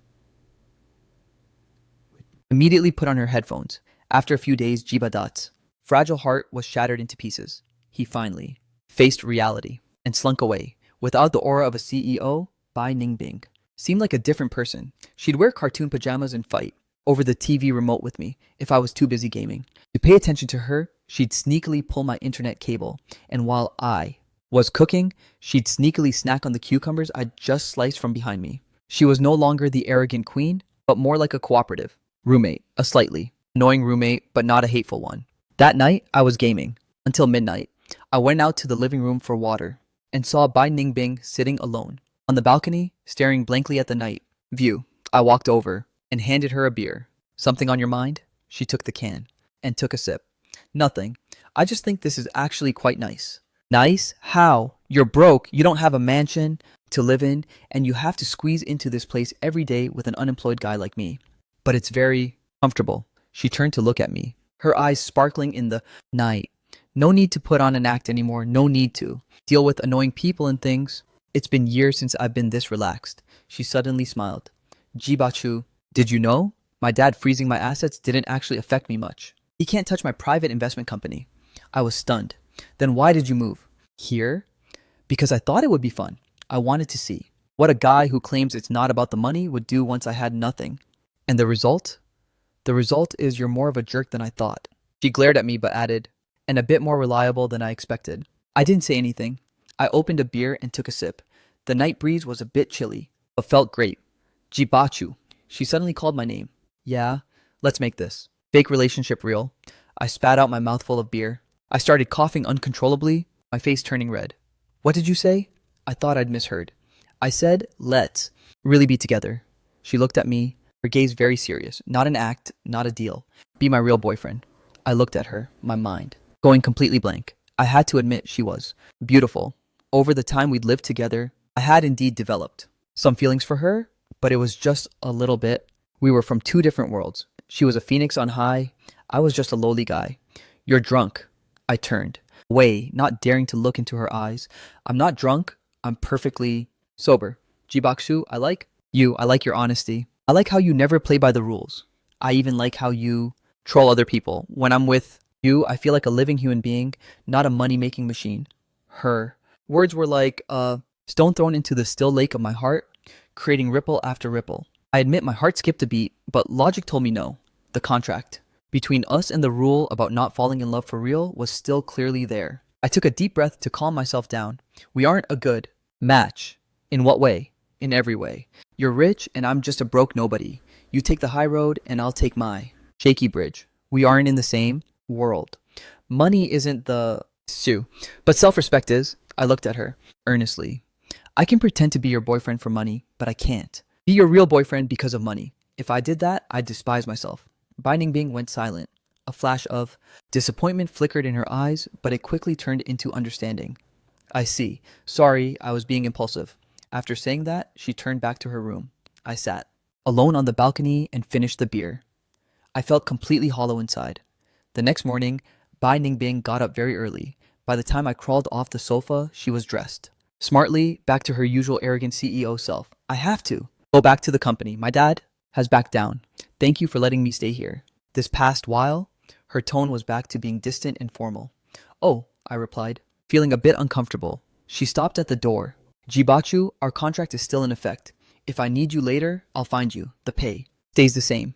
immediately put on her headphones. After a few days, Jibadat's fragile heart was shattered into pieces. He finally faced reality and slunk away. Without the aura of a CEO, Bai Ningbing seemed like a different person. She'd wear cartoon pajamas and fight over the TV remote with me if I was too busy gaming. To pay attention to her, she'd sneakily pull my internet cable, and while I was cooking, she'd sneakily snack on the cucumbers I'd just sliced from behind me. She was no longer the arrogant queen, but more like a cooperative roommate, a slightly annoying roommate, but not a hateful one. That night, I was gaming until midnight. I went out to the living room for water and saw Bai Ningbing sitting alone on the balcony, staring blankly at the night view. I walked over and handed her a beer. Something on your mind? She took the can and took a sip. Nothing. I just think this is actually quite nice. Nice? How? You're broke, you don't have a mansion to live in, and you have to squeeze into this place every day with an unemployed guy like me. But it's very comfortable. She turned to look at me, her eyes sparkling in the night. No need to put on an act anymore, no need to deal with annoying people and things. It's been years since I've been this relaxed. She suddenly smiled. Jibachu, did you know? My dad freezing my assets didn't actually affect me much. He can't touch my private investment company. I was stunned. Then why did you move? Here? Because I thought it would be fun. I wanted to see what a guy who claims it's not about the money would do once I had nothing. And the result? The result is you're more of a jerk than I thought. She glared at me but added, and a bit more reliable than I expected. I didn't say anything. I opened a beer and took a sip. The night breeze was a bit chilly, but felt great. Jibachu. She suddenly called my name. Yeah, let's make this fake relationship real. I spat out my mouthful of beer. I started coughing uncontrollably, my face turning red. What did you say? I thought I'd misheard. I said, let's really be together. She looked at me, her gaze very serious. Not an act, not a deal. Be my real boyfriend. I looked at her, my mind going completely blank. I had to admit she was beautiful. Over the time we'd lived together, I had indeed developed some feelings for her, but it was just a little bit. We were from two different worlds. She was a phoenix on high. I was just a lowly guy. You're drunk. I turned away, not daring to look into her eyes. I'm not drunk. I'm perfectly sober. Jibakshu, I like you. I like your honesty. I like how you never play by the rules. I even like how you troll other people. When I'm with you, I feel like a living human being, not a money-making machine. Her words were like a stone thrown into the still lake of my heart, creating ripple after ripple. I admit my heart skipped a beat, but logic told me no. The contract between us and the rule about not falling in love for real was still clearly there. I took a deep breath to calm myself down. We aren't a good match. In what way? In every way. You're rich and I'm just a broke nobody. You take the high road and I'll take my shaky bridge. We aren't in the same world. Money isn't the issue, but self-respect is. I looked at her earnestly. I can pretend to be your boyfriend for money, but I can't be your real boyfriend because of money. If I did that, I'd despise myself. Bai Ningbing went silent. A flash of disappointment flickered in her eyes, but it quickly turned into understanding. I see. Sorry, I was being impulsive. After saying that, she turned back to her room. I sat alone on the balcony and finished the beer. I felt completely hollow inside. The next morning, Bai Ningbing got up very early. By the time I crawled off the sofa, she was dressed smartly, back to her usual arrogant CEO self. I have to go back to the company. My dad has backed down. Thank you for letting me stay here. This past while, her tone was back to being distant and formal. Oh, I replied, feeling a bit uncomfortable. She stopped at the door. Jibachu, our contract is still in effect. If I need you later, I'll find you. The pay stays the same.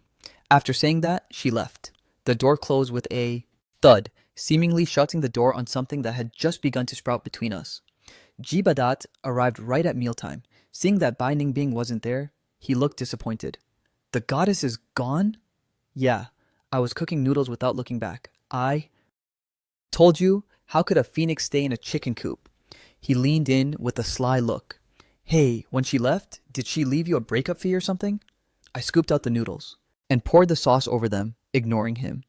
After saying that, she left. The door closed with a thud, seemingly shutting the door on something that had just begun to sprout between us. Jibadat arrived right at mealtime. Seeing that Bai Ningbing wasn't there, he looked disappointed. The goddess is gone? Yeah, I was cooking noodles without looking back. I told you, how could a phoenix stay in a chicken coop? He leaned in with a sly look. Hey, when she left, did she leave you a breakup fee or something? I scooped out the noodles and poured the sauce over them, ignoring him.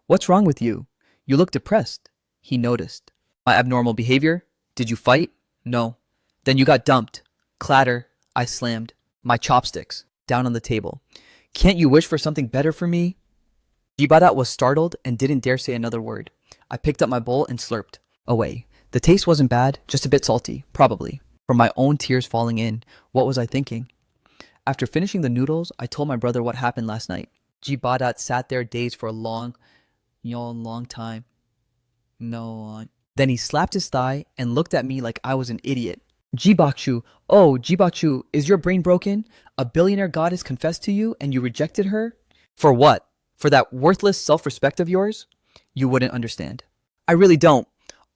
What's wrong with you? You look depressed. He noticed. My abnormal behavior? Did you fight? No. Then you got dumped. Clatter. I slammed my chopsticks down on the table. Can't you wish for something better for me? Jibadat was startled and didn't dare say another word. I picked up my bowl and slurped away. The taste wasn't bad, just a bit salty, probably. From my own tears falling in, what was I thinking? After finishing the noodles, I told my brother what happened last night. Jibadat sat there dazed for a long time. No. Then he slapped his thigh and looked at me like I was an idiot. Jibakshu, oh, Jibakshu, is your brain broken? A billionaire goddess confessed to you and you rejected her? For what? For that worthless self-respect of yours? You wouldn't understand. I really don't.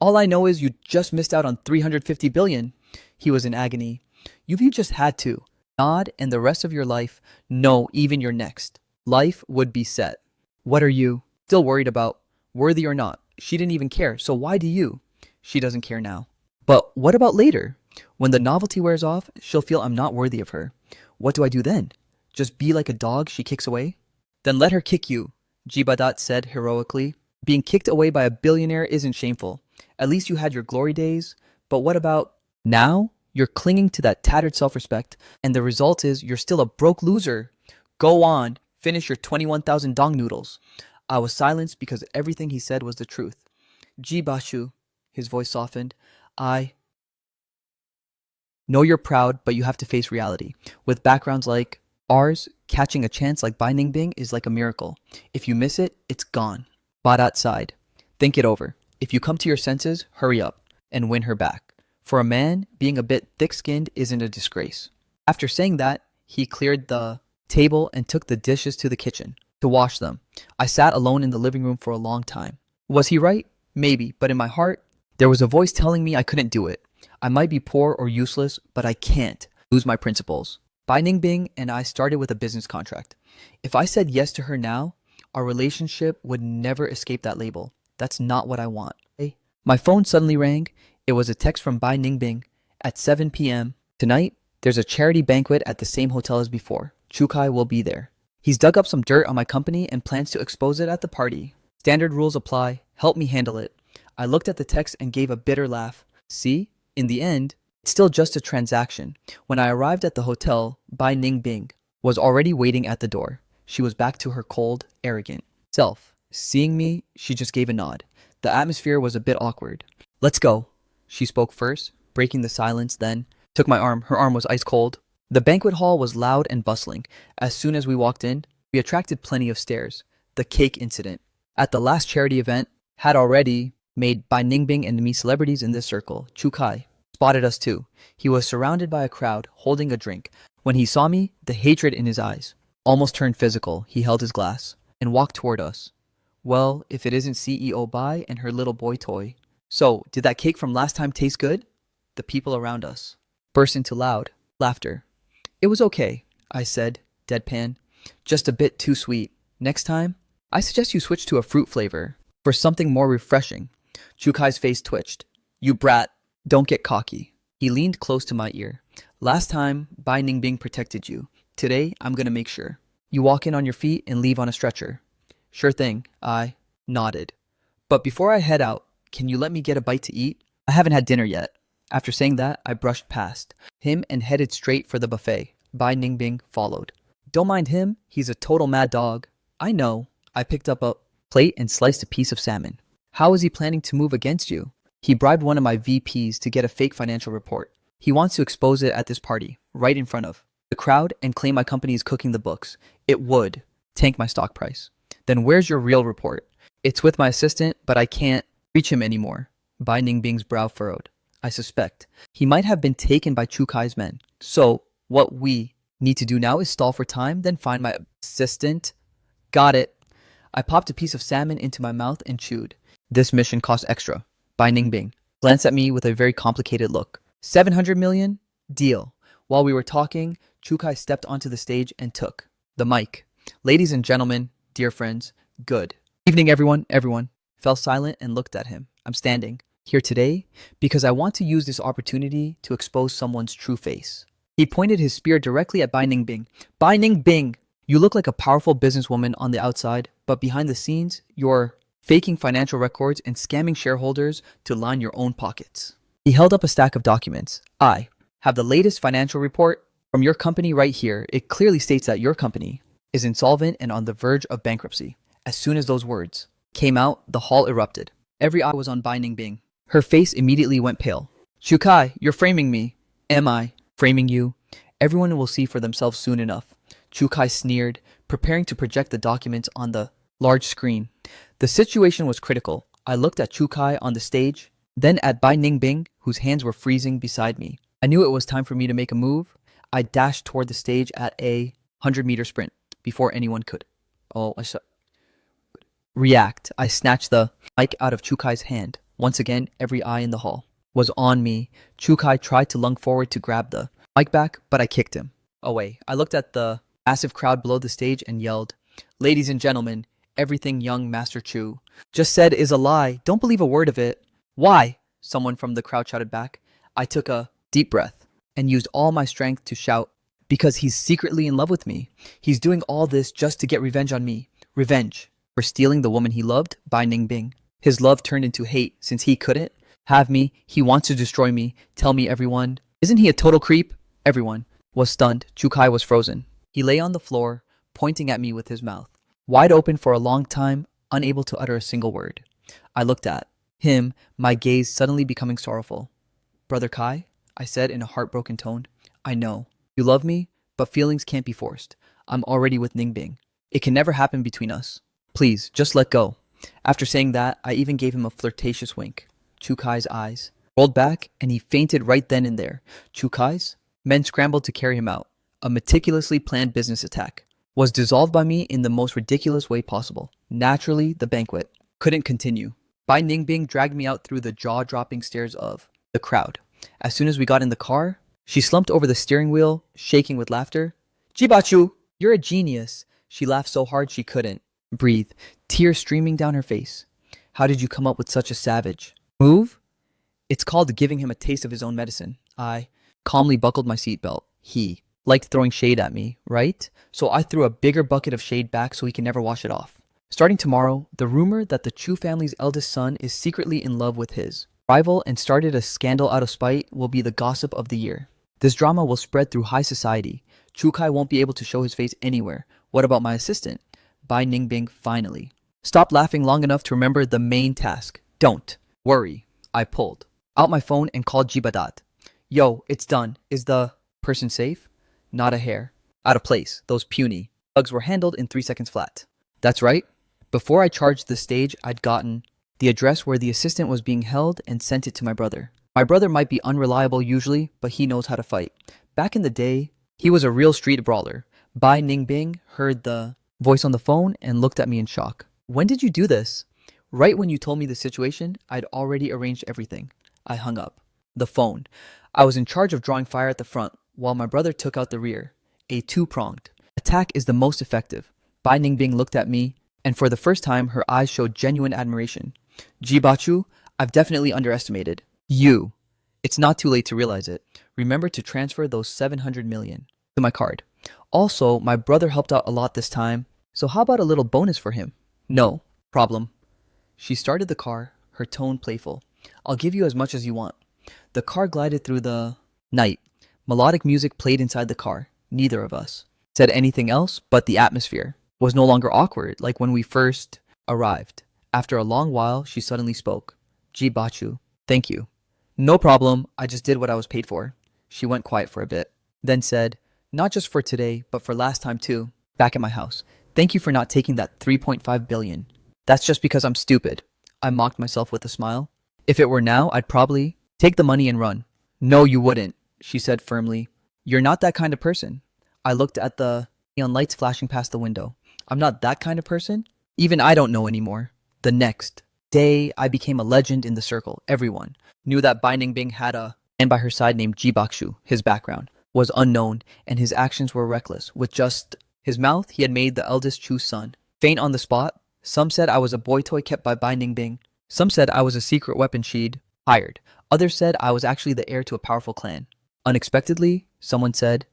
All I know is you just missed out on 350 billion. He was in agony. You just had to. Nod and the rest of your life, no, even your next life would be set. What are you still worried about? Worthy or not? She didn't even care, so why do you? She doesn't care now. But what about later? When the novelty wears off, she'll feel I'm not worthy of her. What do I do then? Just be like a dog she kicks away? Then let her kick you, Jibadat said heroically. Being kicked away by a billionaire isn't shameful. At least you had your glory days. But what about now? You're clinging to that tattered self-respect, and the result is you're still a broke loser. Go on, finish your 21,000 dong noodles. I was silenced because everything he said was the truth. Jibashu, his voice softened, I know you're proud, but you have to face reality. With backgrounds like ours, catching a chance like Bai Ningbing is like a miracle. If you miss it, it's gone. Badat sighed. Think it over. If you come to your senses, hurry up and win her back. For a man, being a bit thick-skinned isn't a disgrace. After saying that, he cleared the table and took the dishes to the kitchen to wash them. I sat alone in the living room for a long time. Was he right? Maybe, but in my heart, there was a voice telling me I couldn't do it. I might be poor or useless, but I can't lose my principles. Bai Ningbing and I started with a business contract. If I said yes to her now, our relationship would never escape that label. That's not what I want. My phone suddenly rang. It was a text from Bai Ningbing at 7 p.m. Tonight, there's a charity banquet at the same hotel as before. Chukai will be there. He's dug up some dirt on my company and plans to expose it at the party. Standard rules apply. Help me handle it. I looked at the text and gave a bitter laugh. See? In the end, it's still just a transaction. When I arrived at the hotel, Bai Ningbing was already waiting at the door. She was back to her cold, arrogant self. Seeing me, she just gave a nod. The atmosphere was a bit awkward. Let's go. She spoke first, breaking the silence, then took my arm. Her arm was ice cold. The banquet hall was loud and bustling. As soon as we walked in, we attracted plenty of stares. The cake incident at the last charity event had already made Bai Ningbing and me celebrities in this circle. Chukai spotted us too. He was surrounded by a crowd, holding a drink. When he saw me, the hatred in his eyes almost turned physical. He held his glass and walked toward us. Well, if it isn't CEO Bai and her little boy toy. So, did that cake from last time taste good? The people around us burst into loud laughter. It was okay, I said, deadpan. Just a bit too sweet. Next time, I suggest you switch to a fruit flavor for something more refreshing. Chukai's face twitched. You brat, don't get cocky. He leaned close to my ear. Last time, Bai Ningbing protected you. Today, I'm gonna make sure. You walk in on your feet and leave on a stretcher. Sure thing, I nodded. But before I head out, can you let me get a bite to eat? I haven't had dinner yet. After saying that, I brushed past him and headed straight for the buffet. Bai Ningbing followed. Don't mind him, he's a total mad dog. I know. I picked up a plate and sliced a piece of salmon. How is he planning to move against you? He bribed one of my VPs to get a fake financial report. He wants to expose it at this party, right in front of the crowd, and claim my company is cooking the books. It would tank my stock price. Then where's your real report? It's with my assistant, but I can't reach him anymore. Bai Ningbing's brow furrowed. I suspect he might have been taken by Chukai's men. So what we need to do now is stall for time, then find my assistant. Got it. I popped a piece of salmon into my mouth and chewed. This mission cost extra. Bai Ningbing glanced at me with a very complicated look. 700 million? Deal. While we were talking, Chukai stepped onto the stage and took the mic. Ladies and gentlemen, dear friends, good evening everyone. Fell silent and looked at him. I'm standing here today because I want to use this opportunity to expose someone's true face. He pointed his spear directly at Bai Ningbing. Bai Ningbing! You look like a powerful businesswoman on the outside, but behind the scenes, you're faking financial records and scamming shareholders to line your own pockets. He held up a stack of documents. I have the latest financial report from your company right here. It clearly states that your company is insolvent and on the verge of bankruptcy. As soon as those words came out, the hall erupted. Every eye was on Bai Ningbing. Her face immediately went pale. Chukai, you're framing me. Am I framing you? Everyone will see for themselves soon enough. Chukai sneered, preparing to project the documents on the large screen. The situation was critical. I looked at Chukai on the stage, then at Bai Ningbing, whose hands were freezing beside me. I knew it was time for me to make a move. I dashed toward the stage at a 100-meter sprint before anyone could. React. I snatched the mic out of Chukai's hand. Once again, every eye in the hall was on me. Chukai tried to lunge forward to grab the mic back, but I kicked him away. I looked at the massive crowd below the stage and yelled, "Ladies and gentlemen, everything young Master Chu just said is a lie. Don't believe a word of it." "Why?" someone from the crowd shouted back. I took a deep breath and used all my strength to shout, "Because he's secretly in love with me. He's doing all this just to get revenge on me. Revenge for stealing the woman he loved, Bai Ningbing. His love turned into hate since he couldn't have me. He wants to destroy me. Tell me, everyone. Isn't he a total creep?" Everyone was stunned. Chukai was frozen. He lay on the floor, pointing at me with his mouth wide open for a long time, unable to utter a single word. I looked at him, my gaze suddenly becoming sorrowful. "Brother Kai," I said in a heartbroken tone, "I know you love me, but feelings can't be forced. I'm already with Ningbing. It can never happen between us. Please, just let go." After saying that, I even gave him a flirtatious wink. Chukai's eyes rolled back, and he fainted right then and there. Chukai's men scrambled to carry him out. A meticulously planned business attack was dissolved by me in the most ridiculous way possible. Naturally, the banquet couldn't continue. Bai Ningbing dragged me out through the jaw-dropping stares of the crowd. As soon as we got in the car, she slumped over the steering wheel, shaking with laughter. "Jibachu, you're a genius." She laughed so hard she couldn't breathe, tears streaming down her face. "How did you come up with such a savage move?" "It's called giving him a taste of his own medicine." I calmly buckled my seatbelt. He liked throwing shade at me, right? So I threw a bigger bucket of shade back so he can never wash it off. Starting tomorrow, the rumor that the Chu family's eldest son is secretly in love with his rival and started a scandal out of spite will be the gossip of the year. This drama will spread through high society. Chukai won't be able to show his face anywhere. What about my assistant? Bai Ningbing finally stopped laughing long enough to remember the main task. "Don't worry." I pulled out my phone and called Jibadat. "Yo, it's done. Is the person safe?" Not a hair out of place. Those puny bugs were handled in 3 seconds flat. "That's right." Before I charged the stage, I'd gotten the address where the assistant was being held and sent it to my brother. My brother might be unreliable usually, but he knows how to fight. Back in the day, he was a real street brawler. Bai Ningbing heard the voice on the phone and looked at me in shock. "When did you do this?" "Right when you told me the situation, I'd already arranged everything." I hung up the phone. I was in charge of drawing fire at the front, while my brother took out the rear. A two-pronged attack is the most effective. Bai Ningbing looked at me, and for the first time, her eyes showed genuine admiration. "Jibachu, I've definitely underestimated you. It's not too late to realize it. Remember to transfer those 700 million to my card. Also, my brother helped out a lot this time, so how about a little bonus for him?" "No problem." She started the car, her tone playful. "I'll give you as much as you want." The car glided through the night. Melodic music played inside the car. Neither of us said anything else, but the atmosphere was no longer awkward like when we first arrived. After a long while, she suddenly spoke. "Jibachu, thank you." "No problem. I just did what I was paid for." She went quiet for a bit, then said, "Not just for today, but for last time too. Back at my house. Thank you for not taking that 3.5 billion. That's just because I'm stupid." I mocked myself with a smile. "If it were now, I'd probably take the money and run." "No, you wouldn't," she said firmly. "You're not that kind of person." I looked at the neon lights flashing past the window. "I'm not that kind of person? Even I don't know anymore." The next day, I became a legend in the circle. Everyone knew that Bai Ningbing had a man by her side named Jibakshu. His background was unknown, and his actions were reckless. With just his mouth, he had made the eldest Chu's son faint on the spot. Some said I was a boy toy kept by Bai Ningbing. Some said I was a secret weapon she'd hired. Others said I was actually the heir to a powerful clan. Unexpectedly, someone said,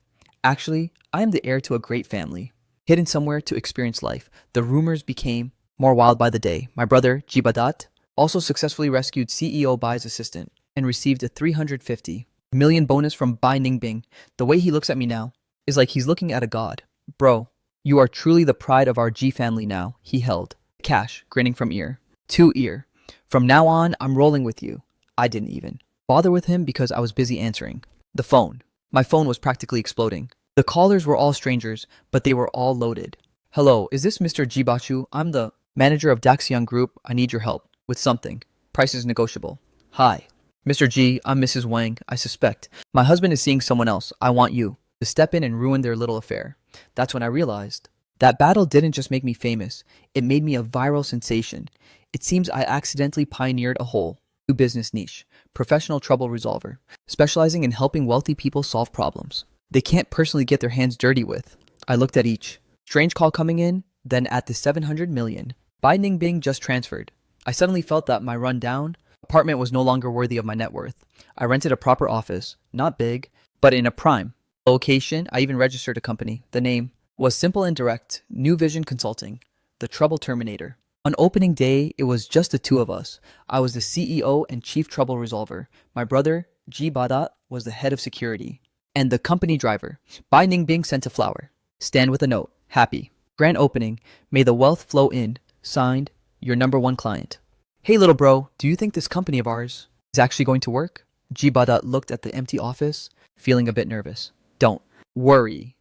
"Actually, I am the heir to a great family." hidden somewhere to experience life. The rumors became more wild by the day. My brother, Jibadat, also successfully rescued CEO Bai's assistant and received a 350 million bonus from Bai Ningbing. The way he looks at me now is like he's looking at a god. Bro, you are truly the pride of our G family now, he held. Cash, grinning from ear to ear. From now on, I'm rolling with you. I didn't even bother with him because I was busy answering the phone. My phone was practically exploding. The callers were all strangers, but they were all loaded. Hello, is this Mr. Jibachu? I'm the manager of Daxian Group. I need your help with something. Price is negotiable. Hi. Mr. G, I'm Mrs. Wang. I suspect my husband is seeing someone else. I want you to step in and ruin their little affair. That's when I realized that battle didn't just make me famous, it made me a viral sensation. It seems I accidentally pioneered a whole new business niche, professional trouble resolver, specializing in helping wealthy people solve problems they can't personally get their hands dirty with. I looked at each strange call coming in, then at the 700 million. Bai Ningbing just transferred. I suddenly felt that my rundown apartment was no longer worthy of my net worth. I rented a proper office, not big, but in a prime location. I even registered a company. The name was simple and direct, New Vision Consulting, the Trouble Terminator. On opening day, it was just the two of us. I was the CEO and chief trouble resolver. My brother, Ji Badat, was the head of security and the company driver. Bai Ningbing sent a flower. Stand with a note. Happy. Grand opening. May the wealth flow in. Signed, your number one client. Hey little bro, do you think this company of ours is actually going to work? Ji Badat looked at the empty office, feeling a bit nervous. Don't worry.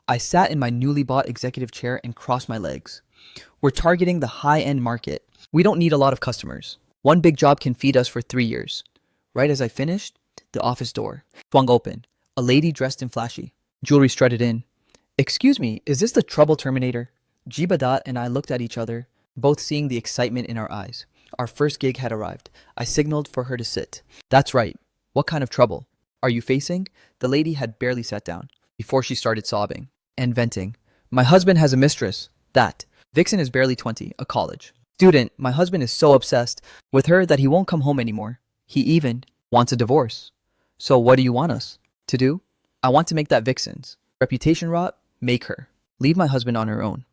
I sat in my newly bought executive chair and crossed my legs. We're targeting the high-end market. We don't need a lot of customers. One big job can feed us for 3 years. Right as I finished, the office door swung open. A lady dressed in flashy jewelry strutted in. Excuse me, is this the Trouble Terminator? Jibadat and I looked at each other, both seeing the excitement in our eyes. Our first gig had arrived. I signaled for her to sit. That's right. What kind of trouble are you facing? The lady had barely sat down before she started sobbing and venting. My husband has a mistress. That Vixen is barely 20, a college student. My husband is so obsessed with her that he won't come home anymore. He even wants a divorce. So what do you want us to do? I want to make that Vixen's reputation rot. Make her leave my husband on her own.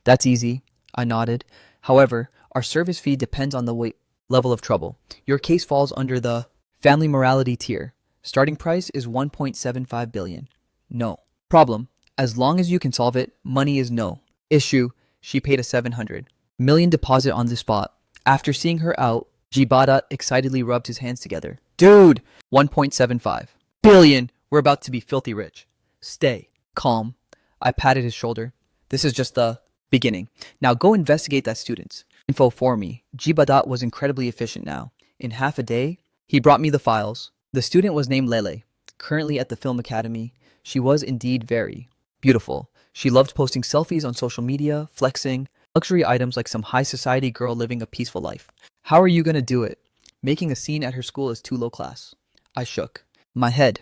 That's easy. I nodded. However, our service fee depends on the level of trouble. Your case falls under the family morality tier. Starting price is 1.75 billion. No problem. As long as you can solve it, money is no issue. She paid a 700 million deposit on the spot. After seeing her out, Jibadat excitedly rubbed his hands together. Dude, 1.75 billion. We're about to be filthy rich. Stay calm. I patted his shoulder. This is just the beginning. Now go investigate that student's info for me. Jibadat was incredibly efficient now. In half a day, he brought me the files. The student was named Lele, currently at the Film Academy. She was indeed very beautiful. She loved posting selfies on social media, flexing luxury items like some high society girl living a peaceful life. How are you gonna do it? Making a scene at her school is too low class. I shook my head.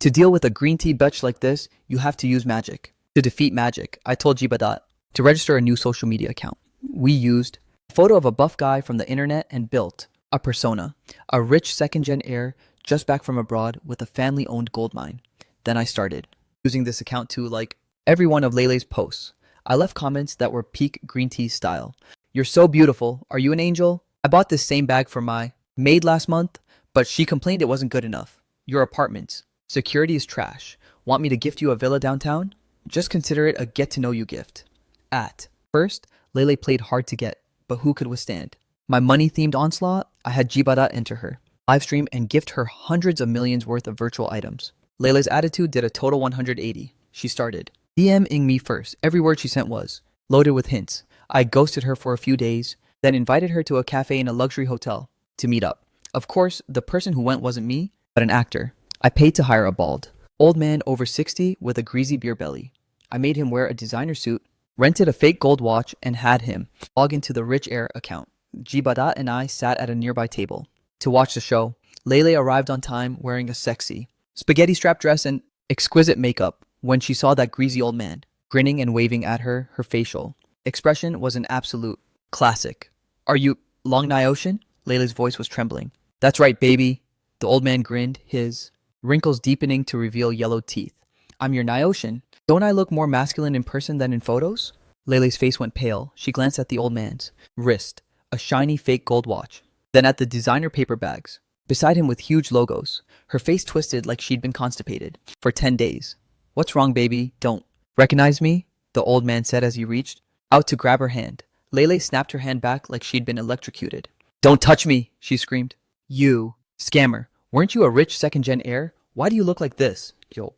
To deal with a green tea bitch like this, you have to use magic. To defeat magic, I told Jibadat to register a new social media account. We used a photo of a buff guy from the internet and built a persona, a rich second-gen heir just back from abroad with a family-owned gold mine. Then I started using this account to like every one of Lele's posts. I left comments that were peak green tea style. You're so beautiful. Are you an angel? I bought this same bag for my maid last month, but she complained it wasn't good enough. Your apartments. Security is trash. Want me to gift you a villa downtown? Just consider it a get-to-know-you gift. At first, Lele played hard to get, but who could withstand? My money-themed onslaught, I had Jibadat enter her livestream and gift her hundreds of millions worth of virtual items. Lele's attitude did a total 180. She started DMing me first. Every word she sent was loaded with hints. I ghosted her for a few days, then invited her to a cafe in a luxury hotel to meet up. Of course, the person who went wasn't me, but an actor. I paid to hire a bald old man over 60 with a greasy beer belly. I made him wear a designer suit, rented a fake gold watch, and had him log into the Rich Air account. Jibadat and I sat at a nearby table to watch the show. Lele arrived on time wearing a sexy spaghetti-strap dress and exquisite makeup. When she saw that greasy old man grinning and waving at her, her facial expression was an absolute classic. Are you Long Nai Ocean? Lele's voice was trembling. That's right, baby. The old man grinned, his wrinkles deepening to reveal yellow teeth. I'm your Nyotion. Don't I look more masculine in person than in photos? Lele's face went pale. She glanced at the old man's wrist, a shiny fake gold watch, then at the designer paper bags beside him with huge logos. Her face twisted like she'd been constipated for 10 days. What's wrong, baby? Don't recognize me? The old man said as he reached out to grab her hand. Lele snapped her hand back like she'd been electrocuted. Don't touch me, she screamed. You scammer. Weren't you a rich second-gen heir? Why do you look like this? Yo.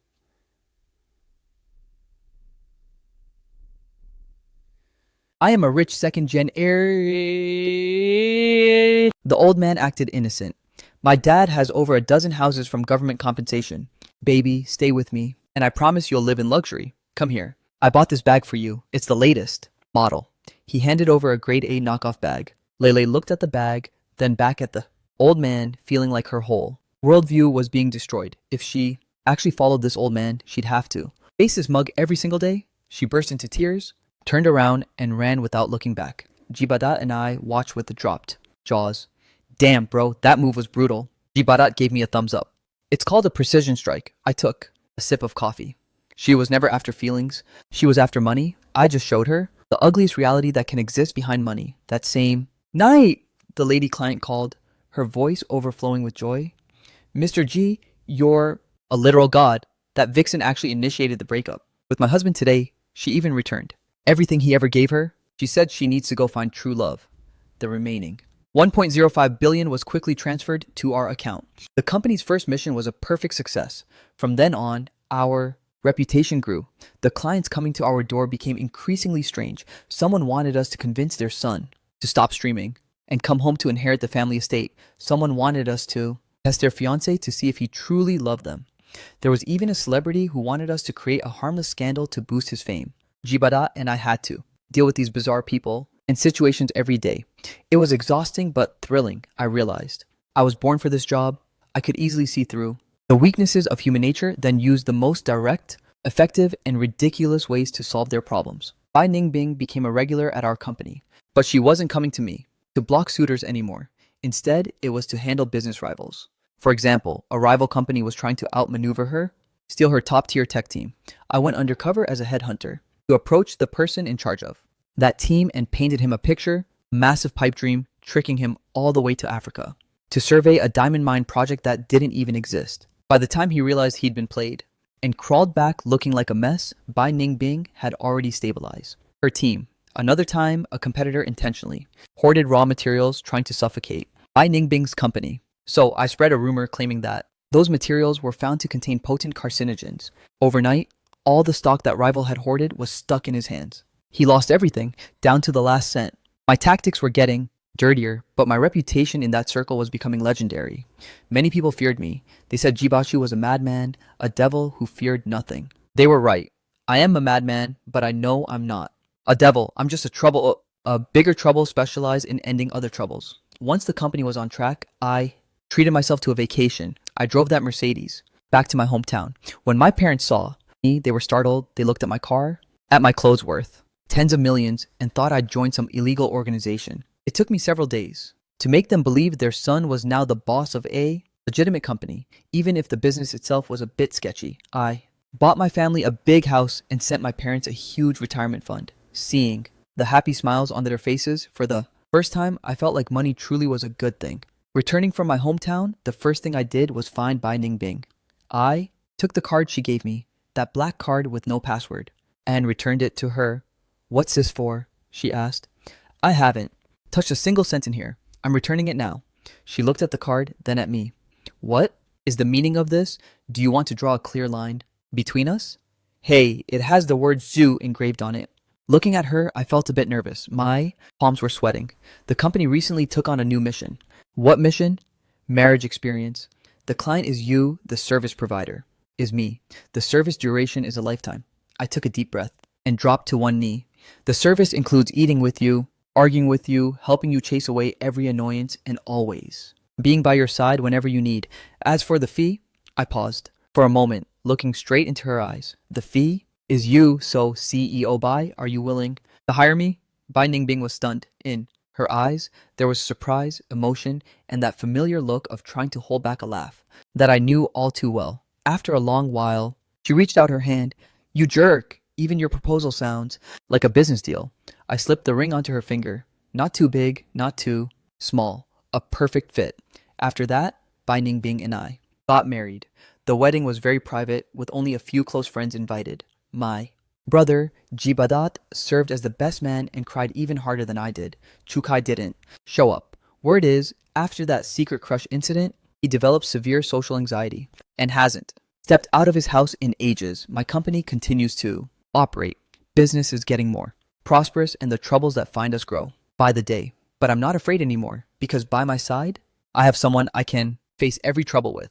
I am a rich second-gen heir. The old man acted innocent. My dad has over a dozen houses from government compensation. Baby, stay with me, and I promise you'll live in luxury. Come here. I bought this bag for you. It's the latest model. He handed over a grade A knockoff bag. Lele looked at the bag, then back at the old man, feeling like her whole worldview was being destroyed. If she actually followed this old man, she'd have to face this mug every single day. She burst into tears, turned around, and ran without looking back. Jibadat and I watched with the dropped jaws. Damn, bro, that move was brutal. Jibadat gave me a thumbs up. It's called a precision strike. I took a sip of coffee. She was never after feelings. She was after money. I just showed her the ugliest reality that can exist behind money. That same night, the lady client called, her voice overflowing with joy. Mr. G, you're a literal god. That vixen actually initiated the breakup. With my husband today, she even returned everything he ever gave her. She said she needs to go find true love. The remaining 1.05 billion was quickly transferred to our account. The company's first mission was a perfect success. From then on, our reputation grew. The clients coming to our door became increasingly strange. Someone wanted us to convince their son to stop streaming and come home to inherit the family estate. Someone wanted us to test their fiancé to see if he truly loved them. There was even a celebrity who wanted us to create a harmless scandal to boost his fame. Jibada and I had to deal with these bizarre people and situations every day. It was exhausting but thrilling, I realized. I was born for this job. I could easily see through the weaknesses of human nature, then use the most direct, effective, and ridiculous ways to solve their problems. Bai Ningbing became a regular at our company, but she wasn't coming to me to block suitors anymore. Instead, it was to handle business rivals. For example, a rival company was trying to outmaneuver her, steal her top-tier tech team. I went undercover as a headhunter to approach the person in charge of that team and painted him a picture, a massive pipe dream, tricking him all the way to Africa to survey a diamond mine project that didn't even exist. By the time he realized he'd been played and crawled back looking like a mess, Bai Ningbing had already stabilized her team. Another time, a competitor intentionally hoarded raw materials trying to suffocate Bai Ningbing's company. So I spread a rumor claiming that those materials were found to contain potent carcinogens. Overnight, all the stock that rival had hoarded was stuck in his hands. He lost everything, down to the last cent. My tactics were getting dirtier, but my reputation in that circle was becoming legendary. Many people feared me. They said Jibachu was a madman, a devil who feared nothing. They were right. I am a madman, but I know I'm not a devil. I'm just a bigger trouble specialized in ending other troubles. Once the company was on track, I treated myself to a vacation. I drove that Mercedes back to my hometown. When my parents saw me, they were startled. They looked at my car, at my clothes worth tens of millions, and thought I'd joined some illegal organization. It took me several days to make them believe their son was now the boss of a legitimate company, even if the business itself was a bit sketchy. I bought my family a big house and sent my parents a huge retirement fund. Seeing the happy smiles on their faces for the first time, I felt like money truly was a good thing. Returning from my hometown, the first thing I did was find Bai Ningbing. I took the card she gave me, that black card with no password, and returned it to her. What's this for? She asked. I haven't touched a single cent in here. I'm returning it now. She looked at the card, then at me. What is the meaning of this? Do you want to draw a clear line between us? Hey, it has the word zoo engraved on it. Looking at her, I felt a bit nervous. My palms were sweating. The company recently took on a new mission. What mission? Marriage experience. The client is you, the service provider is me. The service duration is a lifetime. I took a deep breath and dropped to one knee. The service includes eating with you, arguing with you, helping you chase away every annoyance, and always being by your side whenever you need. As for the fee, I paused for a moment, looking straight into her eyes. The fee is you, so CEO Bai, are you willing to hire me? Bai Ningbing was stunned. In her eyes, there was surprise, emotion, and that familiar look of trying to hold back a laugh that I knew all too well. After a long while, She reached out her hand. You jerk! Even your proposal sounds like a business deal. I slipped the ring onto her finger. Not too big, not too small. A perfect fit. After that, Bai Ningbing and I got married. The wedding was very private, with only a few close friends invited. My brother, Jibadat, served as the best man and cried even harder than I did. Chukai didn't show up. Word is, after that secret crush incident, he developed severe social anxiety and hasn't stepped out of his house in ages. My company continues to operate. Business is getting more prosperous and the troubles that find us grow by the day. But I'm not afraid anymore because by my side, I have someone I can face every trouble with.